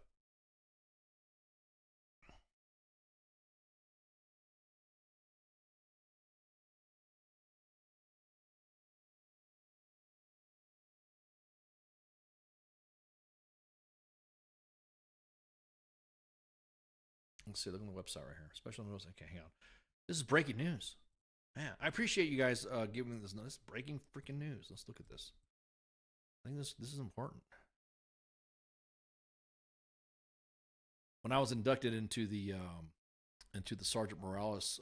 Let's see, look on the website right here. Special notice. Okay, hang on. This is breaking news. Man, I appreciate you guys giving me this. This is breaking freaking news. Let's look at this. I think this is important. When I was inducted into the Sergeant Morales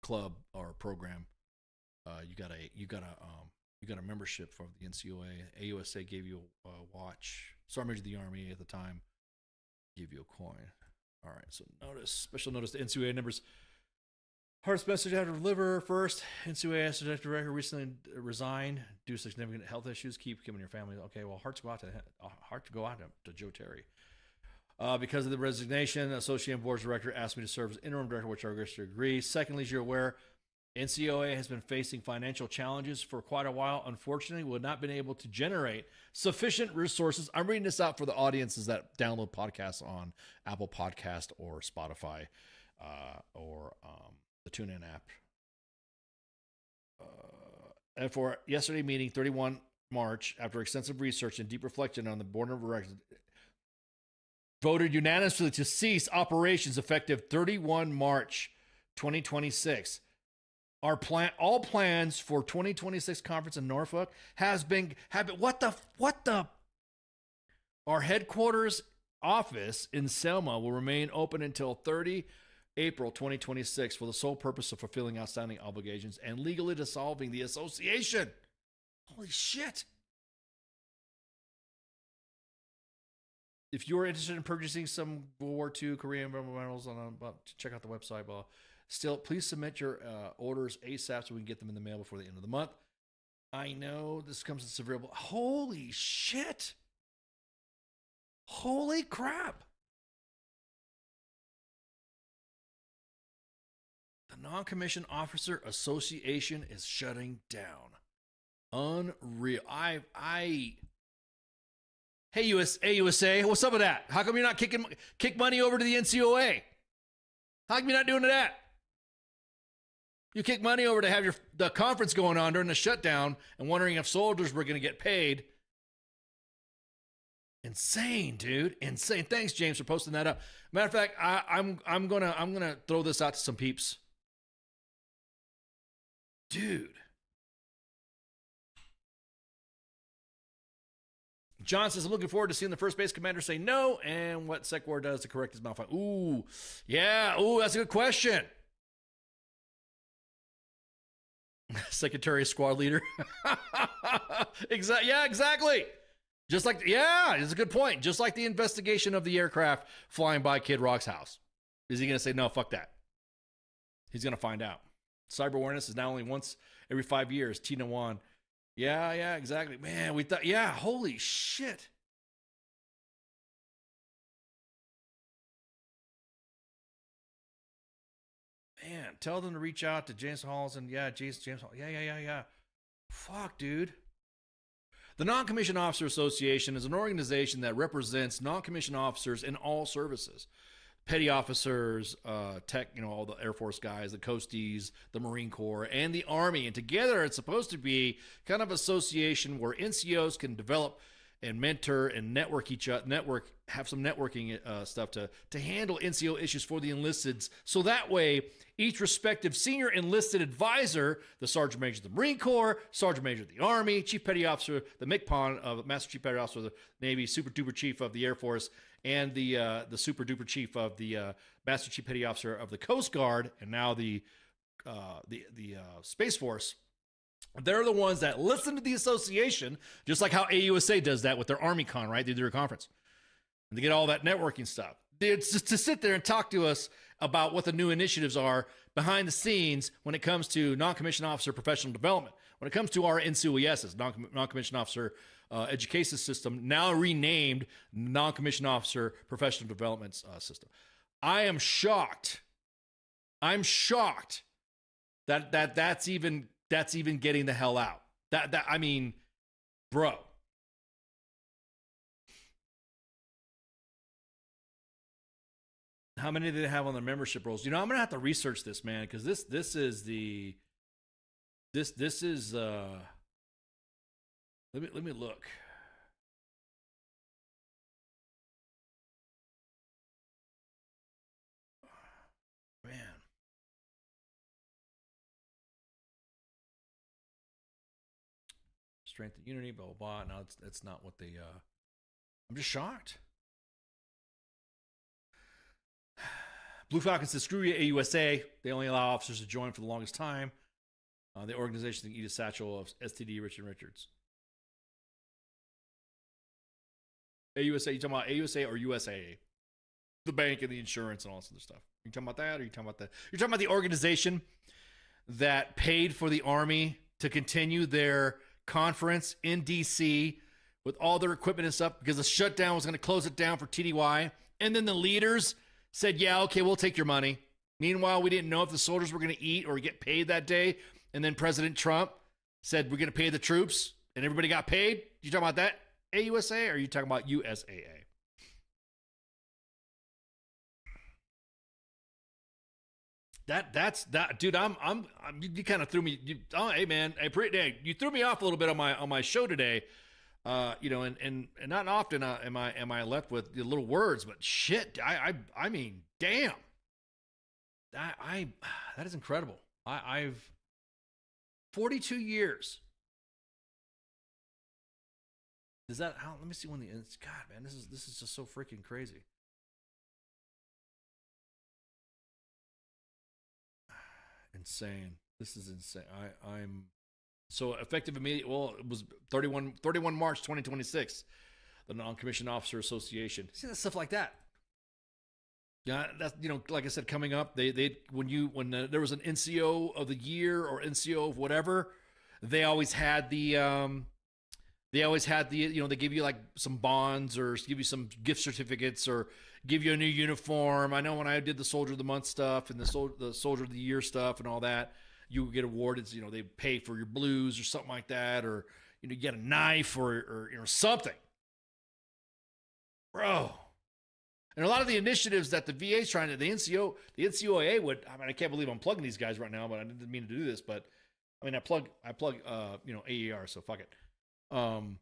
club or program, you got a membership for the NCOA. AUSA gave you a watch. Sergeant Major of the Army at the time gave you a coin. All right, so special notice to NCOA members. Hardest message I have to deliver first. NCOA Asset Director recently resigned due to significant health issues. Keep him and your family. Okay, well, heart to go out to Joe Terry. Because of the resignation, Associate Board Director asked me to serve as interim director, which I agree. Secondly, as you're aware, NCOA has been facing financial challenges for quite a while. Unfortunately, we have not been able to generate sufficient resources. I'm reading this out for the audiences that download podcasts on Apple Podcast or Spotify or the TuneIn app. And for yesterday meeting, 31 March, after extensive research and deep reflection on the board of directors, voted unanimously to cease operations effective 31 March 2026. All plans for 2026 conference in Norfolk have been what the our headquarters office in Selma will remain open until 30 April 2026 for the sole purpose of fulfilling outstanding obligations and legally dissolving the association. Holy shit. If you're interested in purchasing some World War II Korean medals, check out the website. Still, please submit your orders ASAP so we can get them in the mail before the end of the month. I know this comes in severe, but holy shit. Holy crap. The Non-Commissioned Officer Association is shutting down. Unreal. Hey, USA, what's up with that? How come you're not kick money over to the NCOA? How come you're not doing that? You kick money over to have the conference going on during the shutdown and wondering if soldiers were going to get paid. Insane, dude. Insane. Thanks, James, for posting that up. Matter of fact, I'm gonna throw this out to some peeps. Dude. John says, I'm looking forward to seeing the first base commander say no and what SecWar does to correct his malfunction. Ooh, yeah. Ooh, that's a good question. Secretary of Squad Leader. Yeah, exactly. Just like, yeah, it's a good point. Just like the investigation of the aircraft flying by Kid Rock's house. Is he going to say, no, fuck that? He's going to find out. Cyber awareness is now only once every 5 years. Tina Wan. Yeah, exactly. Man, we thought, yeah, holy shit. Man, tell them to reach out to James Halls and James Hall. Yeah. Fuck, dude. The Non-Commissioned Officer Association is an organization that represents non-commissioned officers in all services. Petty officers, tech, all the Air Force guys, the Coasties, the Marine Corps, and the Army. And together it's supposed to be kind of association where NCOs can develop and mentor and network have some networking stuff to handle NCO issues for the enlisteds. So that way, each respective senior enlisted advisor, the Sergeant Major of the Marine Corps, Sergeant Major of the Army, Chief Petty Officer, the MCPON, Master Chief Petty Officer of the Navy, Super Duper Chief of the Air Force, and the Super Duper Chief of the Master Chief Petty Officer of the Coast Guard, and now the Space Force. They're the ones that listen to the association, just like how AUSA does that with their Army Con, right? They do their conference. And they get all that networking stuff. It's just to sit there and talk to us about what the new initiatives are behind the scenes when it comes to non-commissioned officer professional development. When it comes to our NCOESs, non-commissioned officer education system, now renamed non-commissioned officer professional development system. I am shocked. I'm shocked that's even getting the hell out. I mean, bro. How many do they have on their membership rolls? I'm gonna have to research this, man, because this is let me look. Man. Strength and unity, blah blah blah. No, that's not what they I'm just shocked. Blue Falcon says, screw you, AUSA. They only allow officers to join for the longest time. The organization, the Edith Satchel of STD, Richard Richards. AUSA, you talking about AUSA or USAA? The bank and the insurance and all this other stuff. You talking about that, or you talking about that? You're talking about the organization that paid for the Army to continue their conference in D.C. with all their equipment and stuff because the shutdown was going to close it down for TDY. And then the leaders said, yeah, okay, we'll take your money. Meanwhile, we didn't know if the soldiers were going to eat or get paid that day. And then President Trump said, we're going to pay the troops, and everybody got paid. You talking about that, AUSA, or are you talking about USAA? That's dude. You kind of threw me. Hey man, you threw me off a little bit on my show today. And not often am I left with the little words, but shit, I mean, damn, that is incredible. I've 42 years. Is that how? Let me see when the ends. God, man, this is just so freaking crazy. Insane. This is insane. I'm. So effective immediate. Well, it was 31 March 2026. The Non-Commissioned Officer Association. See that stuff like that. Yeah, that's like I said, coming up. When there was an NCO of the year or NCO of whatever, they always had the they give you like some bonds or give you some gift certificates or give you a new uniform. I know when I did the Soldier of the Month stuff and the Soldier of the Year stuff and all that, you would get awarded, they pay for your blues or something like that, or you get a knife or something. Bro. And a lot of the initiatives that the VA is trying to, the NCOA would, I can't believe I'm plugging these guys right now, but I didn't mean to do this, but I plug AER, so fuck it. I'm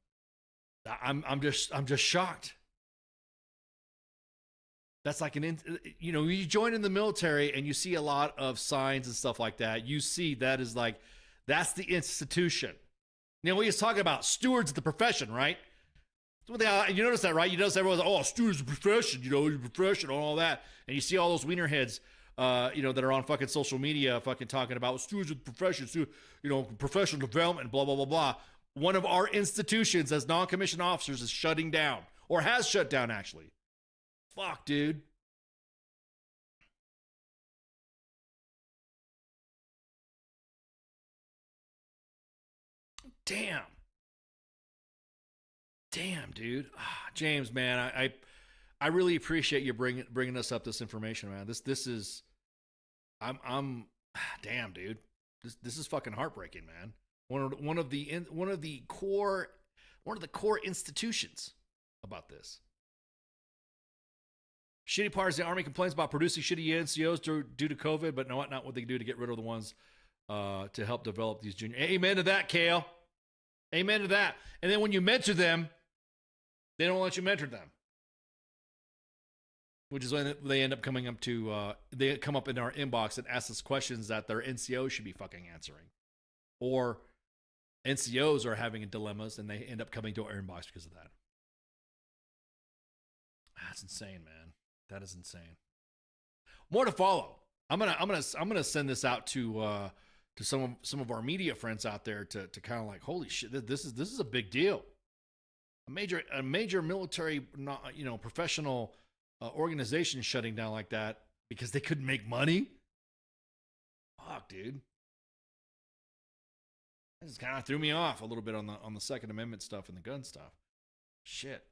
just shocked. That's like you join in the military and you see a lot of signs and stuff like that. You see that is like, that's the institution. We was talking about stewards of the profession, right? You notice that, right? You notice everyone's like, oh, stewards of the profession, you're professional and all that. And you see all those wiener heads, that are on fucking social media fucking talking about stewards of the profession, professional development, blah, blah, blah, blah. One of our institutions as non-commissioned officers is shutting down, or has shut down, actually. Fuck, dude. Damn, dude. James, man, I really appreciate you bringing us up this information, man. This is, damn, dude. This is fucking heartbreaking, man. One of the core institutions about this. Shitty part is the Army complains about producing shitty NCOs due to COVID, but not what they can do to get rid of the ones to help develop these junior. Amen to that, Kale. Amen to that. And then when you mentor them, They don't let you mentor them. Which is when they end up coming up to, they come up in our inbox and ask us questions that their NCOs should be fucking answering. Or NCOs are having dilemmas and they end up coming to our inbox because of that. That's insane, man. That is insane. More to follow. I'm gonna send this out to some of our media friends out there to kind of like, holy shit, this is a big deal. A major military, professional organization shutting down like that because they couldn't make money. Fuck, dude. This kind of threw me off a little bit on the Second Amendment stuff and the gun stuff. Shit.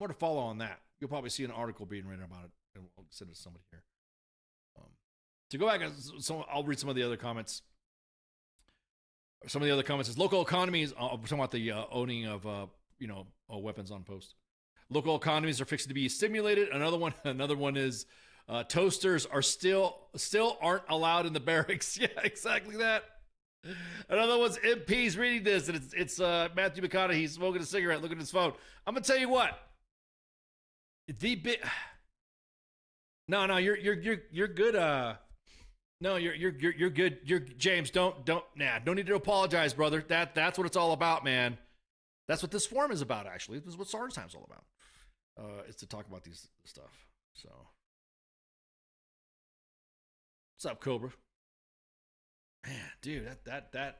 More to follow on that. You'll probably see an article being written about it, and I'll send it to somebody here. To go back, I'll read some of the other comments. Some of the other comments is local economies. We're talking about the owning of weapons on post. Local economies are fixing to be stimulated. Another one is toasters are still aren't allowed in the barracks. Yeah, exactly that. Another one's MP's reading this, and it's Matthew McConaughey. He's smoking a cigarette, looking at his phone. I'm gonna tell you what. No, you're good. No, you're good. You're James. Don't need to apologize, brother. That's what it's all about, man. That's what this forum is about. Actually, this is what Sergeant Time's all about. It's to talk about these stuff. So, what's up, Cobra? Man, dude, that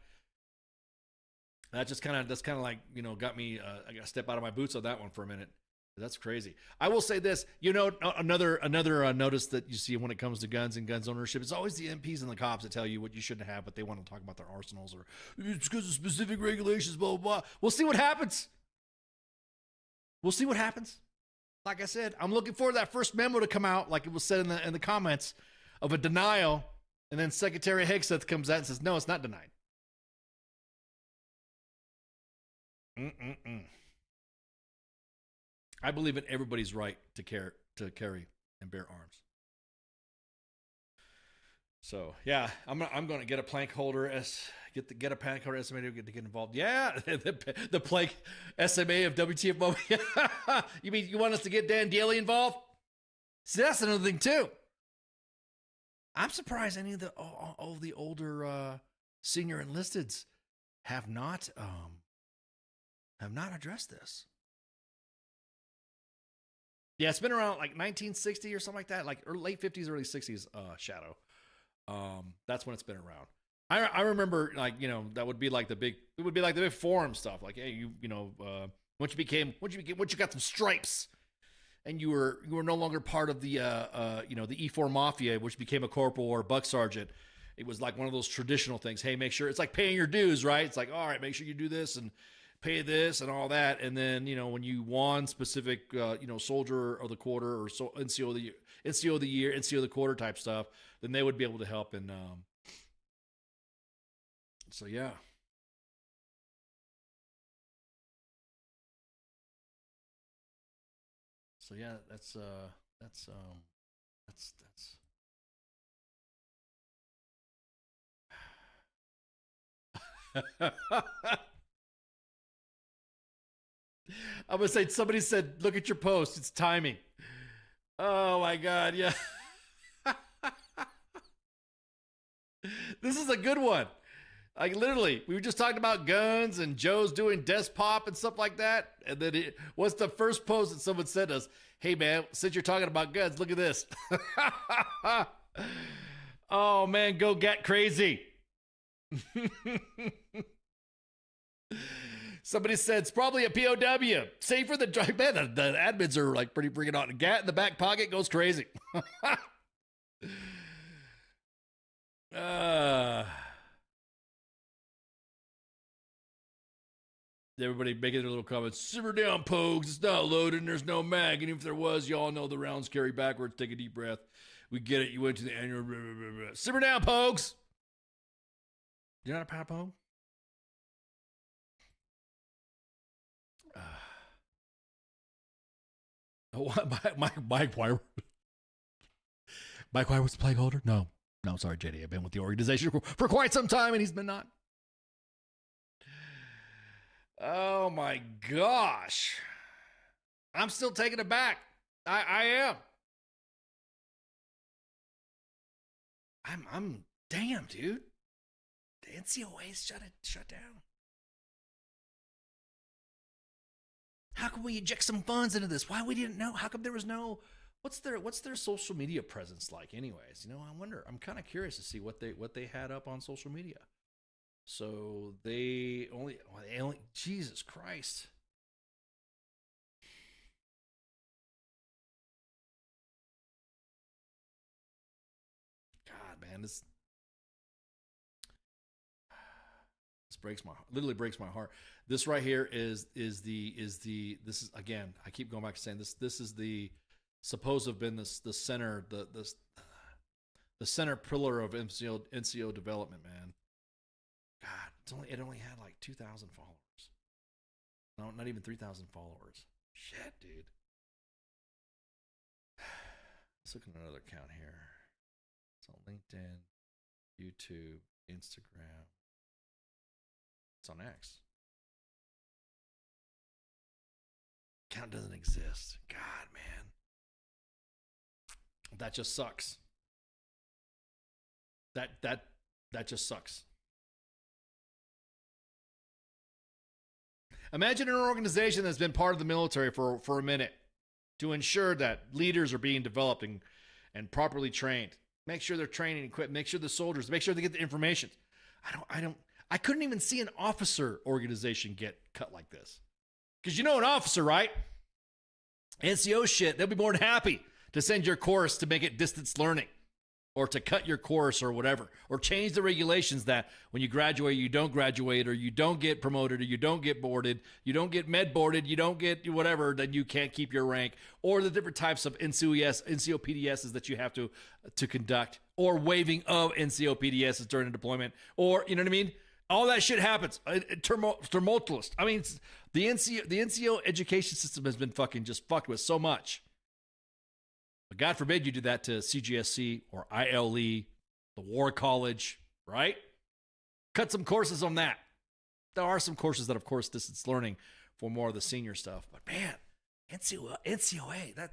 just kind of like got me. I got to step out of my boots on that one for a minute. That's crazy. I will say this, another notice that you see when it comes to guns and guns ownership, it's always the MPs and the cops that tell you what you shouldn't have, but they want to talk about their arsenals or it's because of specific regulations, blah, blah, blah. We'll see what happens. Like I said, I'm looking for that first memo to come out, like it was said in the comments, of a denial, and then Secretary Hegseth comes out and says, no, it's not denied. I believe in everybody's right to carry and bear arms. So yeah, I'm going to get a plank holder get a plank holder estimator to get involved. Yeah, the plank SMA of WTF moment. You mean you want us to get Dan Daly involved? See, that's another thing too. I'm surprised any of the older senior enlisteds have not addressed this. Yeah, it's been around like 1960 or something like that, like late 50s, early 60s. Shadow. That's when it's been around. I remember, like, that would be like the big forum stuff. Like, hey, once you got some stripes, and you were no longer part of the the E4 Mafia, which became a corporal or buck sergeant. It was like one of those traditional things. Hey, make sure it's like paying your dues, right? It's like, all right, make sure you do this and pay this and all that. And then, when you won specific, soldier of the quarter or NCO of the year, NCO of the quarter type stuff, then they would be able to help. And so, yeah. So, yeah, that's I'm gonna say, somebody said, look at your post, it's timing. Oh my God, yeah. This is a good one. Like, literally, we were just talking about guns and Joe's doing desk pop and stuff like that. And then what's the first post that someone sent us? Hey man, since you're talking about guns, look at this. Oh man, go get crazy. Somebody said it's probably a POW. Safer than drive. Man, the admins are like pretty bringing on. Gat in the back pocket goes crazy. Everybody making their little comments. Simmer down, Pogues. It's not loaded and there's no mag. And if there was, y'all know the rounds carry backwards. Take a deep breath. We get it. You went to the annual. Blah, blah, blah, blah. Simmer down, Pogues. You're not a power Pogue? Mike Wire. Mike Wire was the plague holder? No, sorry, JD. I've been with the organization for quite some time, and he's been not. Oh my gosh. I'm still taken aback. I am. I'm damn, dude. The NCOA's shut down. How come we inject some funds into this? Why we didn't know? How come there was no? What's their social media presence like, anyways? You know, I wonder. I'm kind of curious to see what they had up on social media. So they only Jesus Christ. God, man, this breaks my heart. Literally breaks my heart. This right here is the this is, again, I keep going back to saying this is the supposed to have been the center the center pillar of NCO development, man. God, it only had like 2,000 followers. No, not even 3,000 followers. Shit, dude. Let's look at another account here. It's on LinkedIn, YouTube, Instagram. It's on X. Account doesn't exist. God, man. That just sucks. That just sucks. Imagine an organization that's been part of the military for a minute to ensure that leaders are being developed and properly trained. Make sure they're trained and equipped. Make sure the soldiers, make sure they get the information. I couldn't even see an officer organization get cut like this. Because you know an officer, right? NCO shit, they'll be more than happy to send your course to make it distance learning or to cut your course or whatever, or change the regulations that when you graduate, you don't graduate, or you don't get promoted, or you don't get boarded, you don't get med boarded, you don't get whatever, then you can't keep your rank, or the different types of NCO PDSs that you have to conduct, or waiving of NCO PDSs during a deployment, or, you know what I mean? All that shit happens. Tumultuous. I mean, the NCO education system has been just fucked with so much. But God forbid you do that to CGSC or ILE, the War College, right? Cut some courses on that. There are some courses that, of course, distance learning for more of the senior stuff. But man, NCOA, that's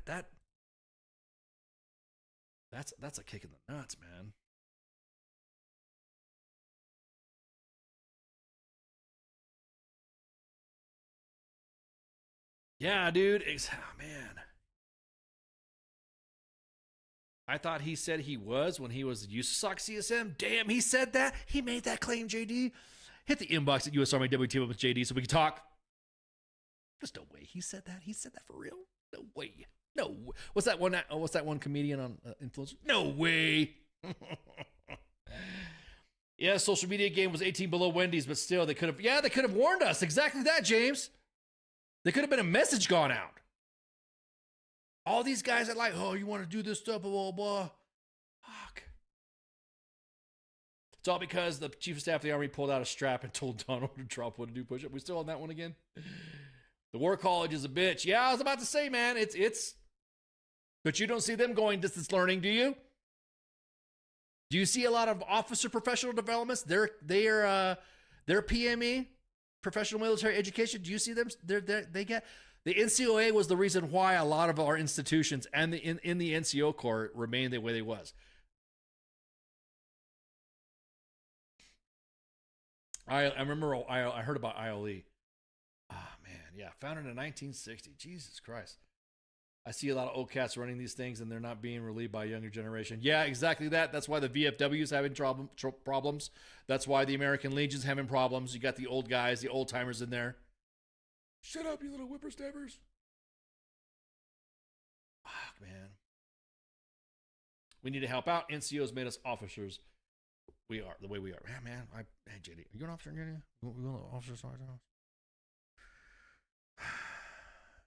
a kick in the nuts, man. Yeah, dude. Man. I thought he said he was when he was USASOC CSM. Damn, he said that? He made that claim, JD? Hit the inbox at US Army WTF with JD so we can talk. There's no way he said that. He said that for real? No way. No. What's that one comedian on Influencer? No way. Yeah, social media game was 18 below Wendy's, but still they could have warned us. Exactly that, James. There could have been a message gone out. All these guys are like, oh, you want to do this stuff, blah, blah, blah. Fuck. It's all because the chief of staff of the Army pulled out a strap and told Donald to drop one to do push-up. We still on that one again? The War College is a bitch. Yeah, I was about to say, man, it's. But you don't see them going distance learning, do you? Do you see a lot of officer professional developments? They're PME, professional military education. Do you see them? They get. The NCOA was the reason why a lot of our institutions and in the NCO Corps remained the way they was. I remember I heard about ILE. Ah, man, yeah, founded in 1960. Jesus Christ. I see a lot of old cats running these things and they're not being relieved by a younger generation. Yeah, exactly that. That's why the VFW is having problems. That's why the American Legion's having problems. You got the old guys, the old timers in there. Shut up, you little whippersnappers. Fuck, man. We need to help out. NCOs made us officers. We are the way we are. Yeah, man. Hey, JD, are you an officer, JD? You an officer sergeant?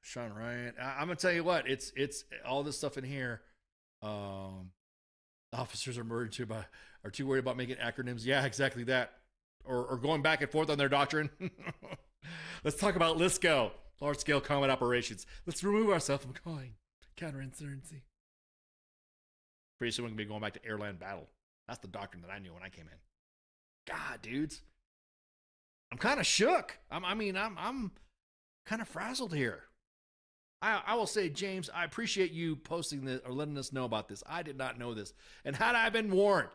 Sean Ryan. I'm gonna tell you what. It's all this stuff in here. Officers are too worried about making acronyms. Yeah, exactly that. Or going back and forth on their doctrine. Let's talk about LSCO, large-scale combat operations. Let's remove ourselves from calling counterinsurgency. Pretty soon we're going to be going back to airland battle. That's the doctrine that I knew when I came in. God, dudes. I'm kind of shook. I'm kind of frazzled here. I will say, James, I appreciate you posting this or letting us know about this. I did not know this. And had I been warned,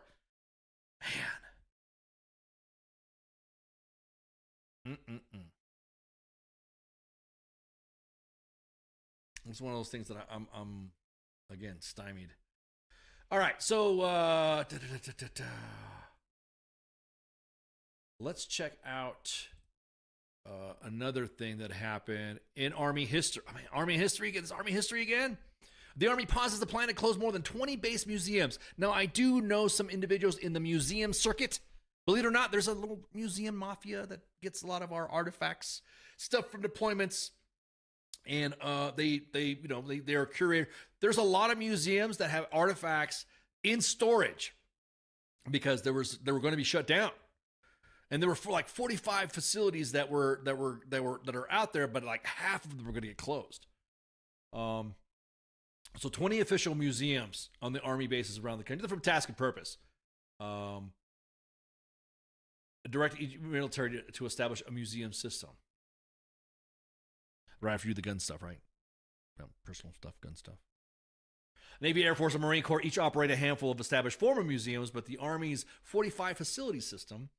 man. It's one of those things that I'm again, stymied. All right, so let's check out another thing that happened in Army history. I mean, Army history again. It's Army history again. The Army pauses the plan to close more than 20 base museums. Now, I do know some individuals in the museum circuit. Believe it or not, there's a little museum mafia that gets a lot of our artifacts, stuff from deployments, and they are curated. There's a lot of museums that have artifacts in storage because they were going to be shut down. And there were like 45 facilities that are out there, but like half of them were going to get closed. So 20 official museums on the Army bases around the country. They're from task and purpose. Direct each military to establish a museum system. Right after you do the gun stuff, right? Personal stuff, gun stuff. Navy, Air Force, and Marine Corps each operate a handful of established former museums, but the Army's 45 facility system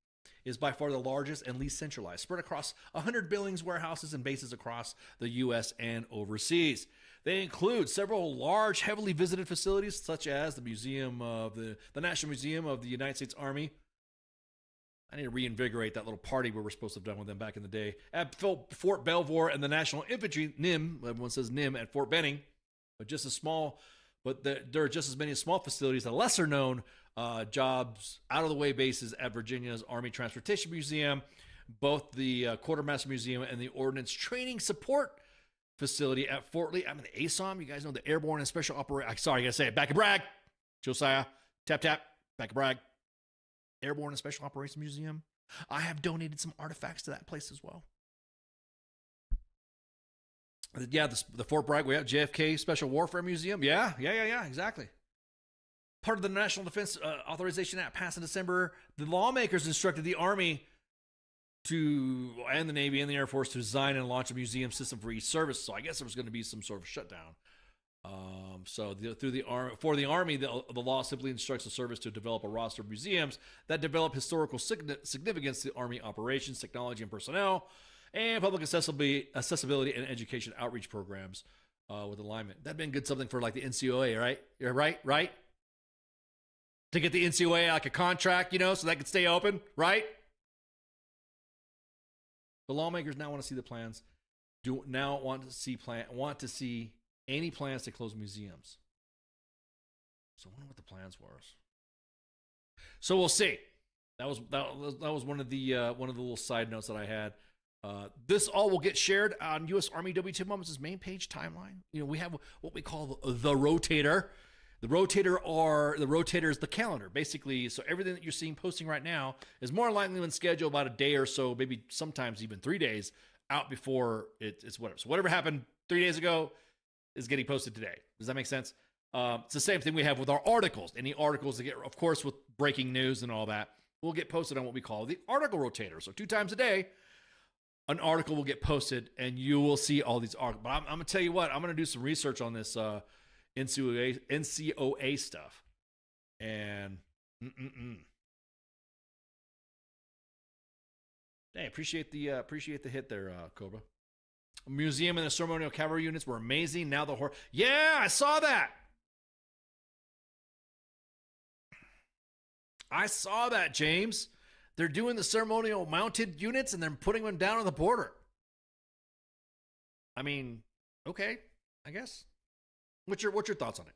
is by far the largest and least centralized, spread across 100 buildings, warehouses, and bases across the U.S. and overseas. They include several large, heavily visited facilities, such as the Museum of the National Museum of the United States Army. I need to reinvigorate that little party we were supposed to have done with them back in the day. At Fort Belvoir and the National Infantry, NIM, everyone says NIM, at Fort Benning, but just as small. But there are just as many small facilities, the lesser known jobs, out of the way bases at Virginia's Army Transportation Museum, both the Quartermaster Museum and the Ordnance Training Support Facility at Fort Lee. I mean, the ASOM, you guys know the Airborne and Special Operations. Sorry, I gotta say it. Back and brag. Josiah, tap, tap, back and brag. Airborne and Special Operations Museum. I have donated some artifacts to that place as well. Yeah, the Fort Bragg, we have JFK Special Warfare Museum. Yeah, exactly. Part of the National Defense Authorization Act passed in December, the lawmakers instructed the Army and the Navy and the Air Force to design and launch a museum system for each service. So I guess there was going to be some sort of shutdown. For the Army, the law simply instructs the service to develop a roster of museums that develop historical significance to Army operations, technology, and personnel, and public accessibility and education outreach programs with alignment. That'd been good something for like the NCOA, right? You're right? To get the NCOA like a contract, so that could stay open, right? The lawmakers now want to see the plans. Want to see any plans to close museums. So I wonder what the plans were. So we'll see. That was one of the little side notes that I had. This all will get shared on U.S. Army W2 Moments' main page timeline. We have what we call the rotator. The rotator is the calendar, basically. So everything that you're seeing posting right now is more likely than scheduled about a day or so, maybe sometimes even 3 days out before it's whatever. So whatever happened 3 days ago is getting posted today. Does that make sense? It's the same thing we have with our articles. Any articles that get, of course, with breaking news and all that, will get posted on what we call the article rotator. So 2 times a day, an article will get posted, and you will see all these articles. But I'm going to tell you what, I'm going to do some research on this NCOA stuff. And hey, appreciate the hit there, Cobra. Museum and the ceremonial cavalry units were amazing. Now yeah, I saw that. James. They're doing the ceremonial mounted units and they're putting them down on the border. I mean, okay, I guess. What's your thoughts on it?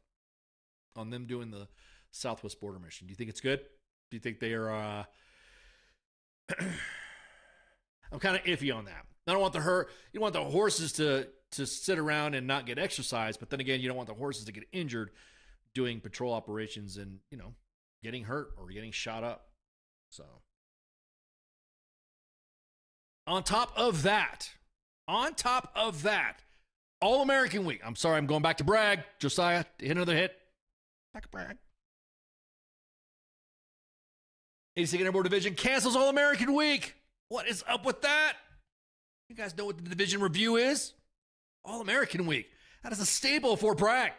On them doing the Southwest border mission? Do you think it's good? Do you think they are? I'm kind of iffy on that. I don't want you don't want the horses to sit around and not get exercise, but then again, you don't want the horses to get injured doing patrol operations and getting hurt or getting shot up. So, on top of that, All-American Week. I'm sorry, I'm going back to brag. Josiah, hit another hit. Back to brag. 82nd Airborne Division cancels All-American Week. What is up with that? You guys know what the division review is? All-American Week. That is a staple of Fort Bragg.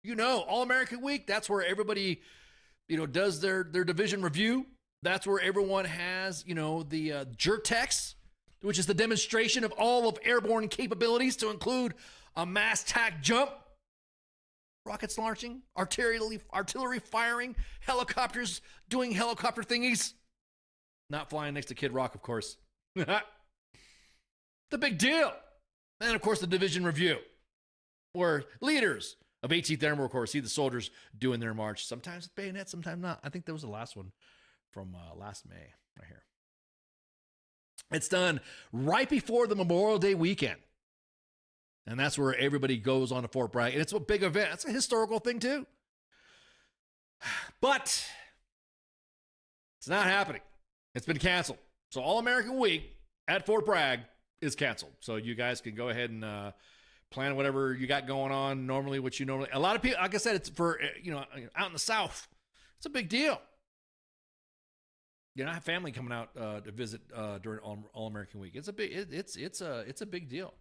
You know, All-American Week, that's where everybody, does their division review. That's where everyone has, the JERTEX, which is the demonstration of all of airborne capabilities to include a mass tac jump, rockets launching, artillery firing, helicopters doing helicopter thingies. Not flying next to Kid Rock, of course. The big deal. And, of course, the division review, where leaders of 18th Airborne Corps see the soldiers doing their march, sometimes with bayonets, sometimes not. I think that was the last one from last May, right here. It's done right before the Memorial Day weekend. And that's where everybody goes on to Fort Bragg. And it's a big event. It's a historical thing, too. But it's not happening. It's been canceled. So All-American Week at Fort Bragg is canceled. So you guys can go ahead and plan whatever you got going on normally, a lot of people, like I said, it's for, out in the South. It's a big deal. I have family coming out to visit during All-American Week. It's a big deal.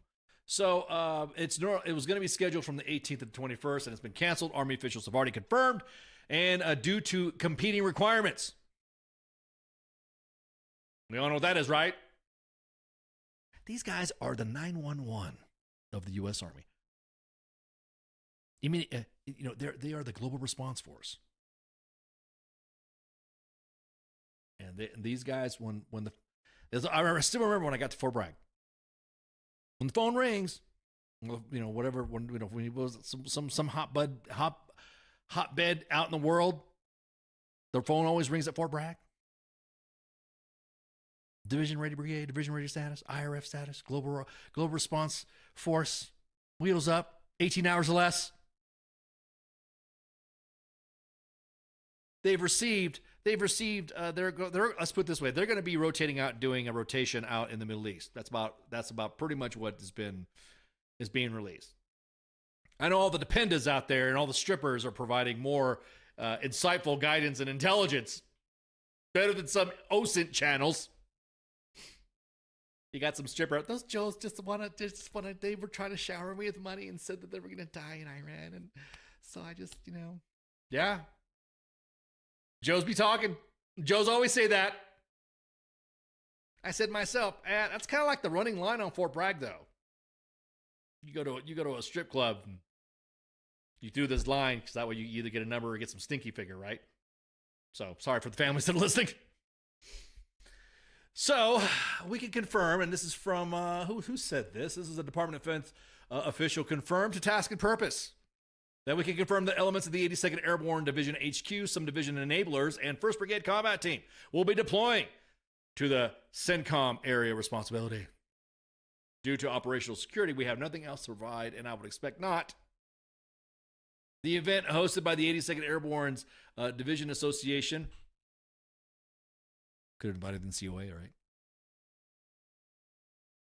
So it was going to be scheduled from the 18th to the 21st, and it's been canceled. Army officials have already confirmed, and due to competing requirements. We all know what that is, right? These guys are the 911 of the U.S. Army. You mean, they are the global response force. And these guys, I still remember when I got to Fort Bragg. When the phone rings, whatever, when it was some hotbed out in the world, the phone always rings at Fort Bragg. Division ready brigade, division ready status, IRF status, global response force, wheels up, 18 hours or less. They've received. Let's put it this way: they're going to be rotating out, doing a rotation out in the Middle East. That's about pretty much what is being released. I know all the dependas out there and all the strippers are providing more insightful guidance and intelligence, better than some OSINT channels. You got some stripper. Those Joes they were trying to shower me with money and said that they were going to die in Iran, and so I just, yeah. Joes be talking. Joes always say that. I said myself, that's kind of like the running line on Fort Bragg, though. You go to a strip club, and you do this line, because that way you either get a number or get some stinky figure, right? So, sorry for the families that are listening. So, we can confirm, and this is from, who said this? This is a Department of Defense official, confirmed to task and purpose. That we can confirm the elements of the 82nd Airborne Division HQ, some division enablers, and 1st Brigade Combat Team will be deploying to the CENTCOM area responsibility. Due to operational security, we have nothing else to provide, and I would expect not. The event hosted by the 82nd Airborne's Division Association. Could have invited in COA, right?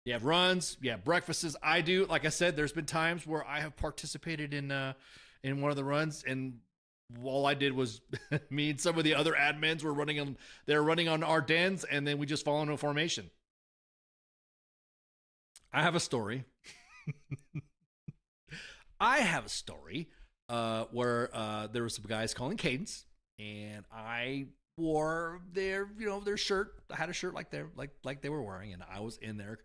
You have runs, you have breakfasts. I do, like I said, there's been times where I have participated in one of the runs, and all I did was me and some of the other admins were running on Ardennes, and then we just fall into a formation. I have a story. Where there were some guys calling cadence, and I wore their shirt. I had a shirt like they were wearing, and I was in there,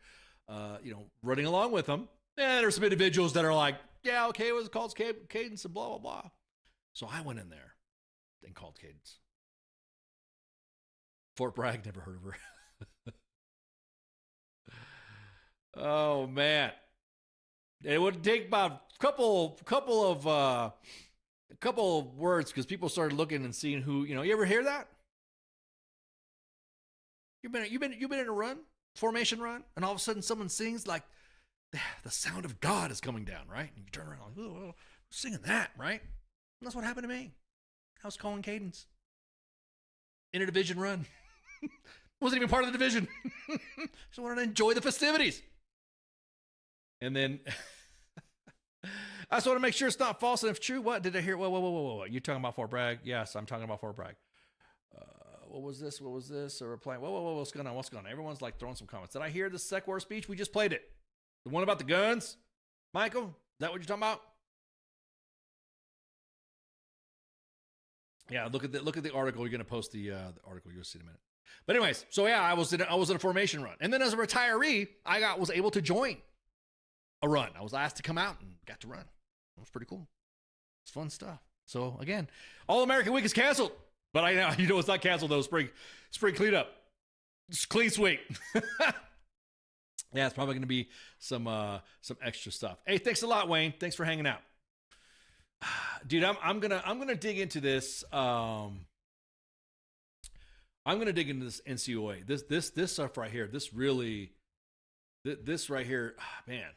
running along with them. And there's some individuals that are like, yeah, okay, it was called cadence and blah, blah, blah. So I went in there and called cadence. Fort Bragg, never heard of her. Oh, man. It would take about a couple of words, because people started looking and seeing who, you ever hear that? You've been in a run, formation run, and all of a sudden someone sings like the sound of God is coming down, right? And you turn around like, who's singing that, right? And that's what happened to me. I was calling cadence in a division run. Wasn't even part of the division. Just wanted to enjoy the festivities. And then I just want to make sure it's not false, and if true, what did I hear? Whoa. You're talking about Fort Bragg? Yes, I'm talking about Fort Bragg. What was this? Or we're playing. Whoa, what's going on? Everyone's like throwing some comments. Did I hear the Sec War speech? We just played it. The one about the guns? Michael, that what you're talking about? Yeah, look at the article. You're gonna post the article. You'll see in a minute. But anyways, so yeah, I was in a formation run, and then as a retiree, was able to join a run. I was asked to come out and got to run. It was pretty cool. It's fun stuff. So again, All American Week is canceled, but I know it's not canceled though. Spring cleanup, it's clean sweep. Yeah, it's probably gonna be some extra stuff. Hey, thanks a lot, Wayne. Thanks for hanging out. Dude, I'm gonna dig into this. I'm gonna dig into this NCOA. This stuff right here. This right here, man.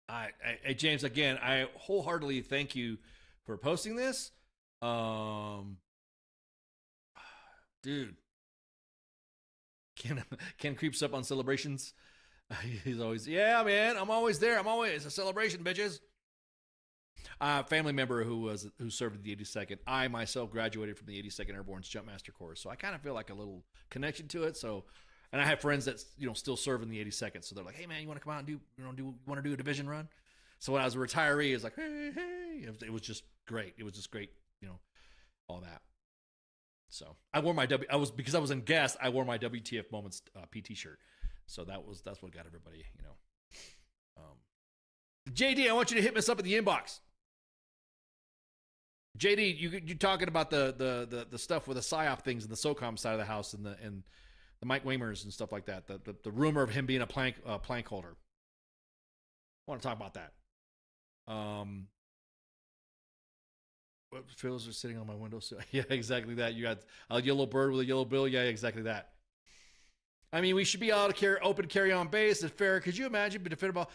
I James, again, I wholeheartedly thank you for posting this. Dude, Ken creeps up on celebrations. He's always, yeah, man, I'm always there. It's a celebration, bitches. Family member who served in the 82nd. I myself graduated from the 82nd Airborne's Jumpmaster Course, so I kind of feel like a little connection to it. So, and I have friends that still serve in the 82nd, so they're like, hey man, you want to come out and do you want to do a division run? So when I was a retiree, it's like, hey, it was just great. It was just great, all that. So I wore my because I was in guest, I wore my WTF Moments PT shirt. So that's what got everybody, JD, I want you to hit us up in the inbox. JD, you talking about the stuff with the PSYOP things and the SOCOM side of the house and the Mike Wamers and stuff like that. The rumor of him being a plank holder. I want to talk about that. What fills are sitting on my windowsill? Yeah, exactly that. You got a yellow bird with a yellow bill. Yeah, exactly that. I mean, we should be able to open carry on base. It's fair. Could you imagine being defended ball?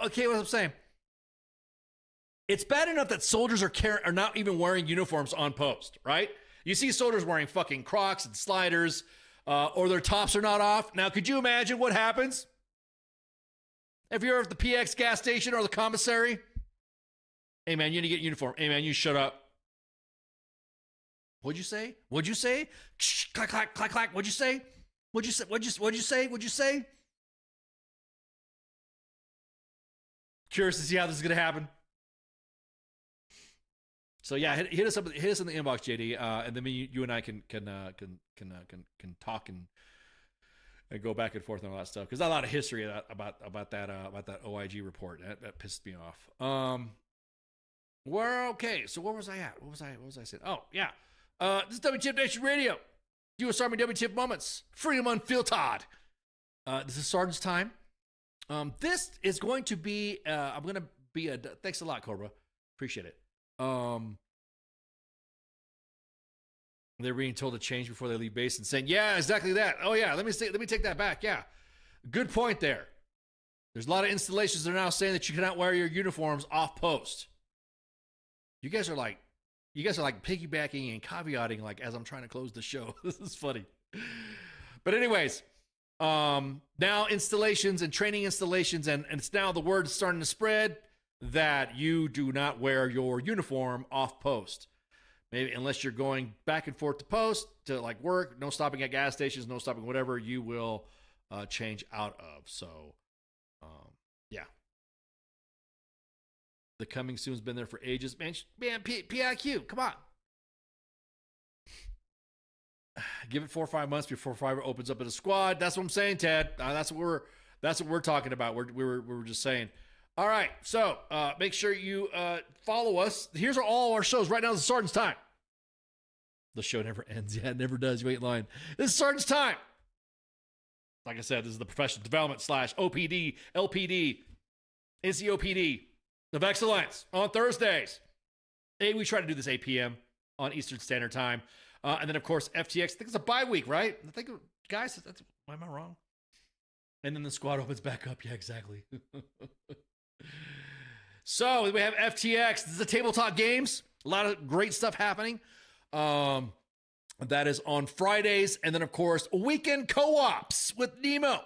Okay, what I'm saying. It's bad enough that soldiers are not even wearing uniforms on post, right? You see soldiers wearing fucking Crocs and sliders, or their tops are not off. Now, could you imagine what happens if you're at the PX gas station or the commissary? Hey, man, you need to get uniform. Hey, man, you shut up. What'd you say? Shh, clack, clack, clack, clack. What'd you say? What'd you say? Curious to see how this is going to happen. So yeah, hit us up. Hit us in the inbox, JD, and then you and I can talk and go back and forth on all that stuff because a lot of history about that OIG report that pissed me off. We're okay. So where was I at? What was I saying? Oh yeah, this is WTF Nation Radio, U.S. Army WTF Moments, Freedom Unfiltered. This is Sergeant's time. This is going to be. I'm going to be a. Thanks a lot, Cobra. Appreciate it. They're being told to change before they leave base and saying, yeah, exactly that. Oh yeah, let me take that back. Yeah. Good point there. There's a lot of installations that are now saying that you cannot wear your uniforms off post. You guys are like piggybacking and caveating like as I'm trying to close the show. This is funny. But anyways, now installations and training installations and it's now the word is starting to spread that you do not wear your uniform off post. Maybe unless you're going back and forth to post to like work, no stopping at gas stations, no stopping whatever, you will change out of. So, yeah. The coming soon's been there for ages. Man, PIQ, come on. Give it 4 or 5 months before fiber opens up in a squad. That's what I'm saying, Ted. That's what we're talking about. We were just saying. All right, so make sure you follow us. Here's all our shows. Right now is the Sergeant's Time. The show never ends. Yeah, it never does. You ain't lying. This is Sergeant's Time. Like I said, this is the Professional Development / OPD, LPD, NCOPD of Excellence on Thursdays. We try to do this 8 p.m. on Eastern Standard Time. And then, of course, FTX. I think it's a bye week, right? I think, guys, am I wrong? And then the squad opens back up. Yeah, exactly. So we have FTX. This is the Table Talk Games. A lot of great stuff happening. That is on Fridays. And then, of course, weekend co-ops with Nemo.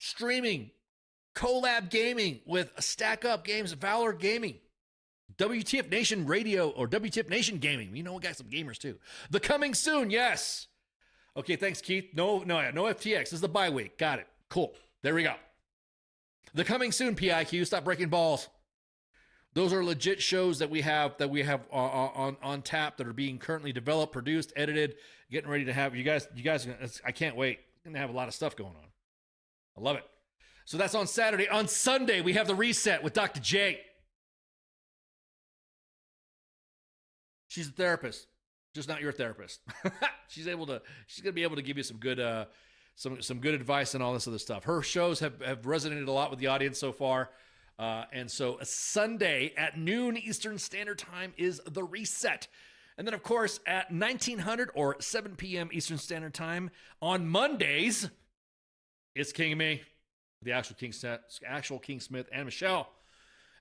Streaming. Collab gaming with Stack Up Games, Valor Gaming. WTF Nation Radio or WTF Nation Gaming. You know, we got some gamers too. The coming soon, yes. Okay, thanks, Keith. No FTX. This is the bye week. Got it. Cool. There we go. The coming soon, PIQ. Stop breaking balls. Those are legit shows that we have on tap that are being currently developed, produced, edited, getting ready to have. You guys, I can't wait. We're gonna have a lot of stuff going on. I love it. So that's on Saturday. On Sunday, we have the reset with Dr. J. She's a therapist, just not your therapist. She's gonna be able to give you some good some good advice and all this other stuff. Her shows have resonated a lot with the audience so far. And so a Sunday at noon Eastern Standard Time is the reset. And then, of course, at 1900 or 7 p.m. Eastern Standard Time on Mondays, it's King and me, the actual King Smith and Michelle.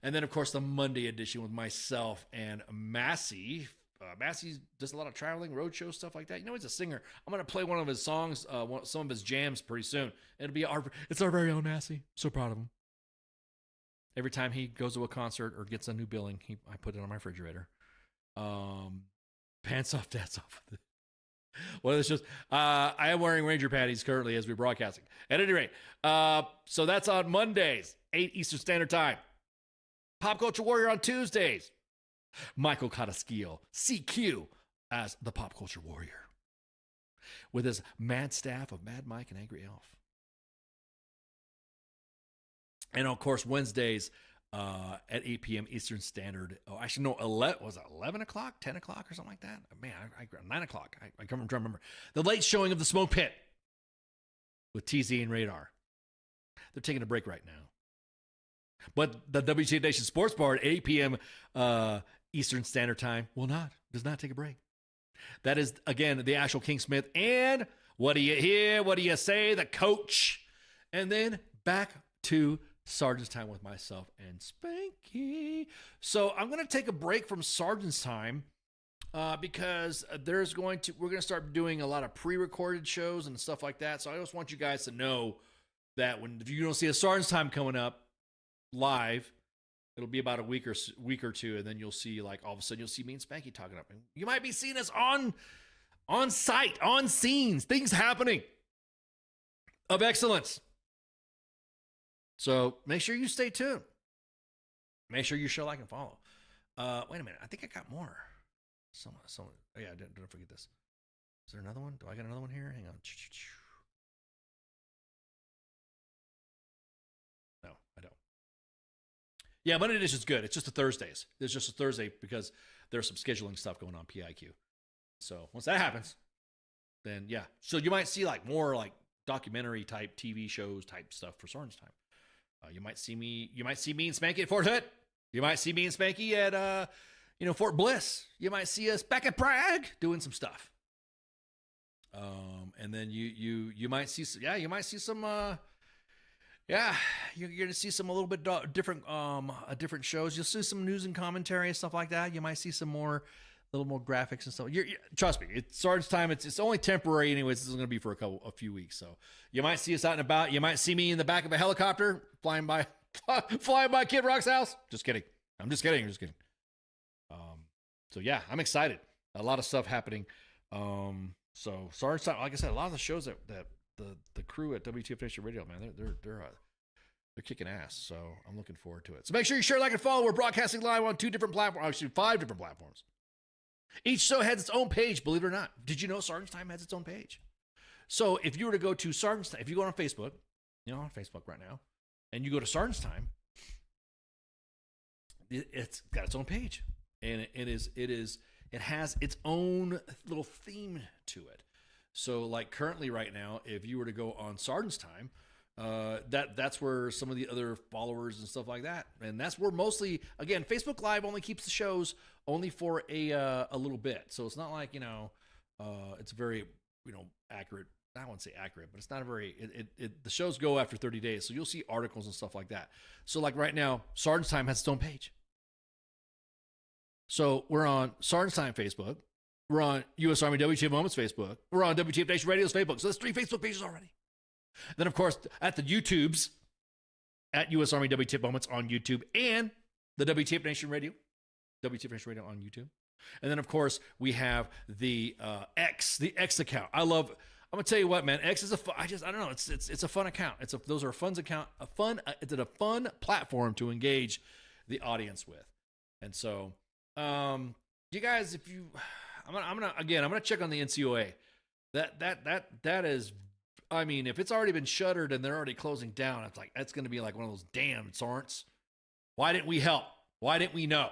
And then, of course, the Monday edition with myself and Massey. Massey does a lot of traveling, roadshow stuff like that. You know, he's a singer. I'm going to play one of his songs, some of his jams pretty soon. It's our very own Massey. So proud of him. Every time he goes to a concert or gets a new billing, I put it on my refrigerator. Pants off, dad's off. One of the shows. I am wearing Ranger panties currently as we're broadcasting. At any rate, so that's on Mondays, 8 Eastern Standard Time. Pop Culture Warrior on Tuesdays. Michael Cataskeel, CQ, as the Pop Culture Warrior, with his mad staff of Mad Mike and Angry Elf. And, of course, Wednesdays at 8 p.m. Eastern Standard. Oh, actually, no, 11 o'clock, 10 o'clock, or something like that? Man, 9 o'clock. I can't remember. The late showing of The Smoke Pit with TZ and Radar. They're taking a break right now. But the WTF Nation Sports Bar at 8 p.m. Eastern Standard Time does not take a break. That is, again, the actual King Smith. And what do you hear? What do you say? The coach. And then back to Sergeant's Time with myself and Spanky. So I'm going to take a break from Sergeant's Time because we're going to start doing a lot of pre-recorded shows and stuff like that. So I just want you guys to know that if you don't see a Sergeant's Time coming up live, it'll be about a week or two, and then you'll see, like, all of a sudden you'll see me and Spanky talking up. And you might be seeing us on site, on scenes, things happening of excellence. So make sure you stay tuned. Make sure you show, like, and follow. Wait a minute. I think I got more. Someone. Oh, yeah, don't forget this. Is there another one? Do I got another one here? Hang on. No, I don't. Yeah, Monday edition's good. It's just the Thursdays. It's just a Thursday because there's some scheduling stuff going on PIQ. So once that happens, then yeah. So you might see, like, more like documentary type TV shows type stuff for Sergeant's Time. You might see me and Spanky at Fort Hood. You might see me and Spanky at Fort Bliss. You might see us back at Prague doing some stuff. And then you might see some, you're going to see some a little bit different shows. You'll see some news and commentary and stuff like that. You might see some more, a little more graphics and stuff. Trust me, it's Sergeant's Time. It's only temporary anyways. This is going to be for a few weeks. So you might see us out and about. You might see me in the back of a helicopter flying by Kid Rock's house. Just kidding. I'm just kidding. So yeah, I'm excited. A lot of stuff happening. So Sergeant's Time, like I said, a lot of the shows that the crew at WTF Nation Radio, man, they're kicking ass. So I'm looking forward to it. So make sure you share, like, and follow. We're broadcasting live on 2 different platforms. Actually, 5 different platforms. Each show has its own page, believe it or not. Did you know Sergeant's Time has its own page? So if you were to go to Sergeant's Time, if you go on Facebook, on Facebook right now, and you go to Sergeant's Time, it's got its own page. And it has its own little theme to it. So, like, currently right now, if you were to go on Sergeant's Time, that's where some of the other followers and stuff like that, and that's where mostly, again, Facebook Live only keeps the shows only for a little bit. So it's not like, it's very, accurate. I wouldn't say accurate, but it's not a very, the shows go after 30 days. So you'll see articles and stuff like that. So, like, right now, Sergeant's Time has its own page. So we're on Sergeant's Time Facebook. We're on U.S. Army WTF Moments Facebook. We're on WTF Nation Radio's Facebook. So that's 3 Facebook pages already. Then, of course, at the YouTubes, at U.S. Army WTF Moments on YouTube, and the WTF Nation Radio on YouTube. And then, of course, we have the X account. I'm I'm gonna tell you what, man. X is I don't know. It's a fun account. It's a fun platform to engage the audience with. And so, you guys, I'm gonna check on the NCOA. That is, I mean, if it's already been shuttered and they're already closing down, it's like that's gonna be like one of those damn Sorents. Why didn't we help? Why didn't we know?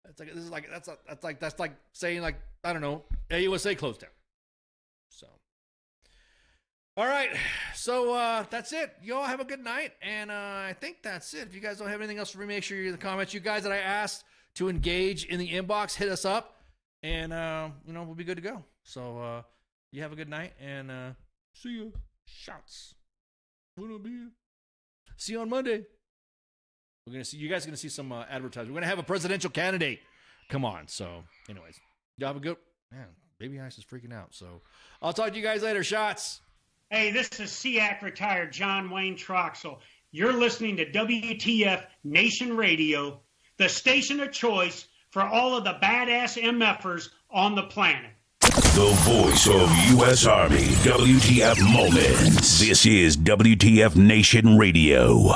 That's like saying, like, I don't know, AUSA closed down. So, all right. So that's it. Y'all have a good night, and I think that's it. If you guys don't have anything else for me, make sure you're in the comments. You guys that I asked to engage in the inbox, hit us up, and we'll be good to go. So you have a good night, and see you. Shouts. See you on Monday. You guys are gonna see some advertising. We're gonna have a presidential candidate. Come on. So, anyways, y'all have a good. Man, Baby Ice is freaking out. So, I'll talk to you guys later. Shots. Hey, this is SEAC retired John Wayne Troxel. You're listening to WTF Nation Radio, the station of choice for all of the badass MFers on the planet. The voice of U.S. Army, WTF Moments. This is WTF Nation Radio.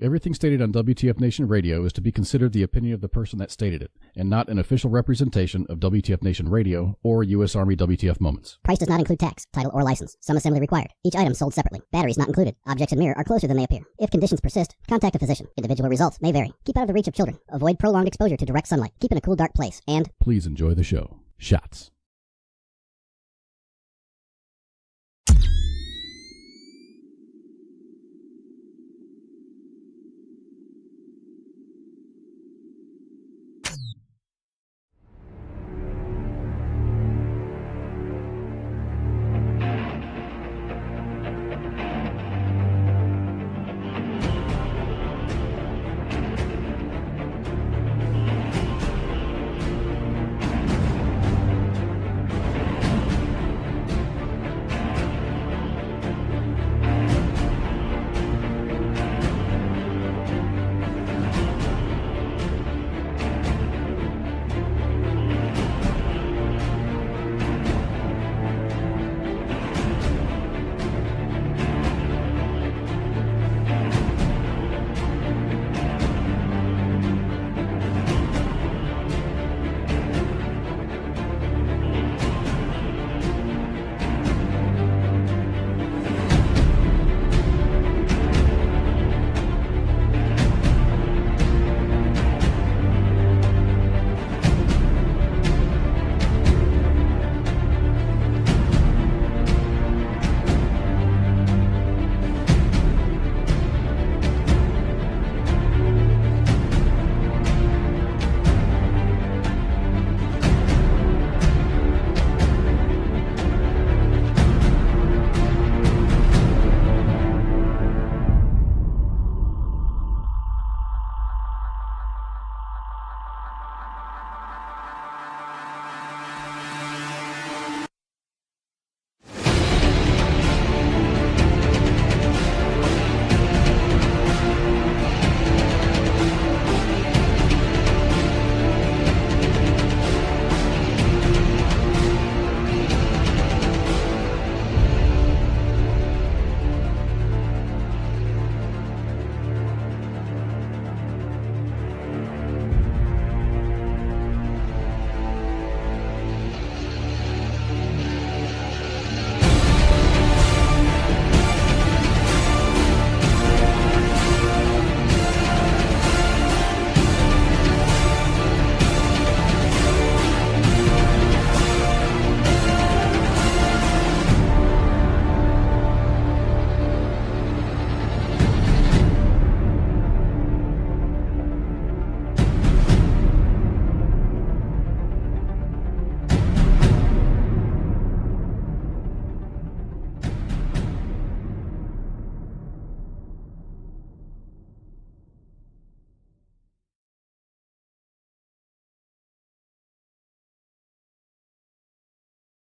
Everything stated on WTF Nation Radio is to be considered the opinion of the person that stated it, and not an official representation of WTF Nation Radio or U.S. Army WTF Moments. Price does not include tax, title, or license. Some assembly required. Each item sold separately. Batteries not included. Objects in mirror are closer than they appear. If conditions persist, contact a physician. Individual results may vary. Keep out of the reach of children. Avoid prolonged exposure to direct sunlight. Keep in a cool, dark place. And please enjoy the show. Shots.